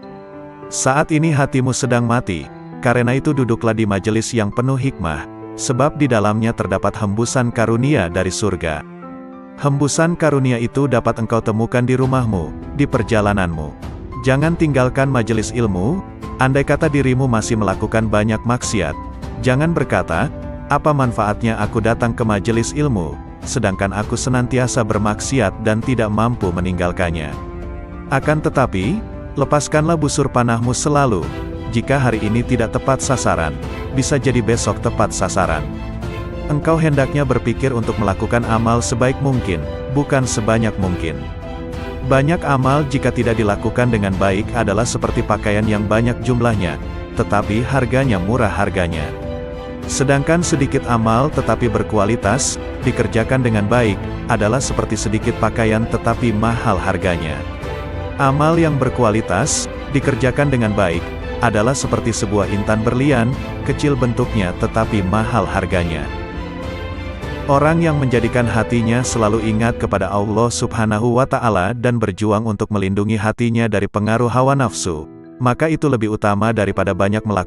Saat ini hatimu sedang mati, karena itu duduklah di majelis yang penuh hikmah, sebab di dalamnya terdapat hembusan karunia dari surga. Hembusan karunia itu dapat engkau temukan di rumahmu, di perjalananmu. Jangan tinggalkan majelis ilmu, andai kata dirimu masih melakukan banyak maksiat. Jangan berkata, apa manfaatnya aku datang ke majelis ilmu, sedangkan aku senantiasa bermaksiat dan tidak mampu meninggalkannya. Akan tetapi, lepaskanlah busur panahmu selalu. Jika hari ini tidak tepat sasaran, bisa jadi besok tepat sasaran. Engkau hendaknya berpikir untuk melakukan amal sebaik mungkin, bukan sebanyak mungkin. Banyak amal jika tidak dilakukan dengan baik adalah seperti pakaian yang banyak jumlahnya, tetapi harganya murah harganya. Sedangkan sedikit amal tetapi berkualitas, dikerjakan dengan baik, adalah seperti sedikit pakaian tetapi mahal harganya. Amal yang berkualitas, dikerjakan dengan baik, adalah seperti sebuah intan berlian, kecil bentuknya tetapi mahal harganya. Orang yang menjadikan hatinya selalu ingat kepada Allah Subhanahu wa Ta'ala dan berjuang untuk melindungi hatinya dari pengaruh hawa nafsu, maka itu lebih utama daripada banyak melakukan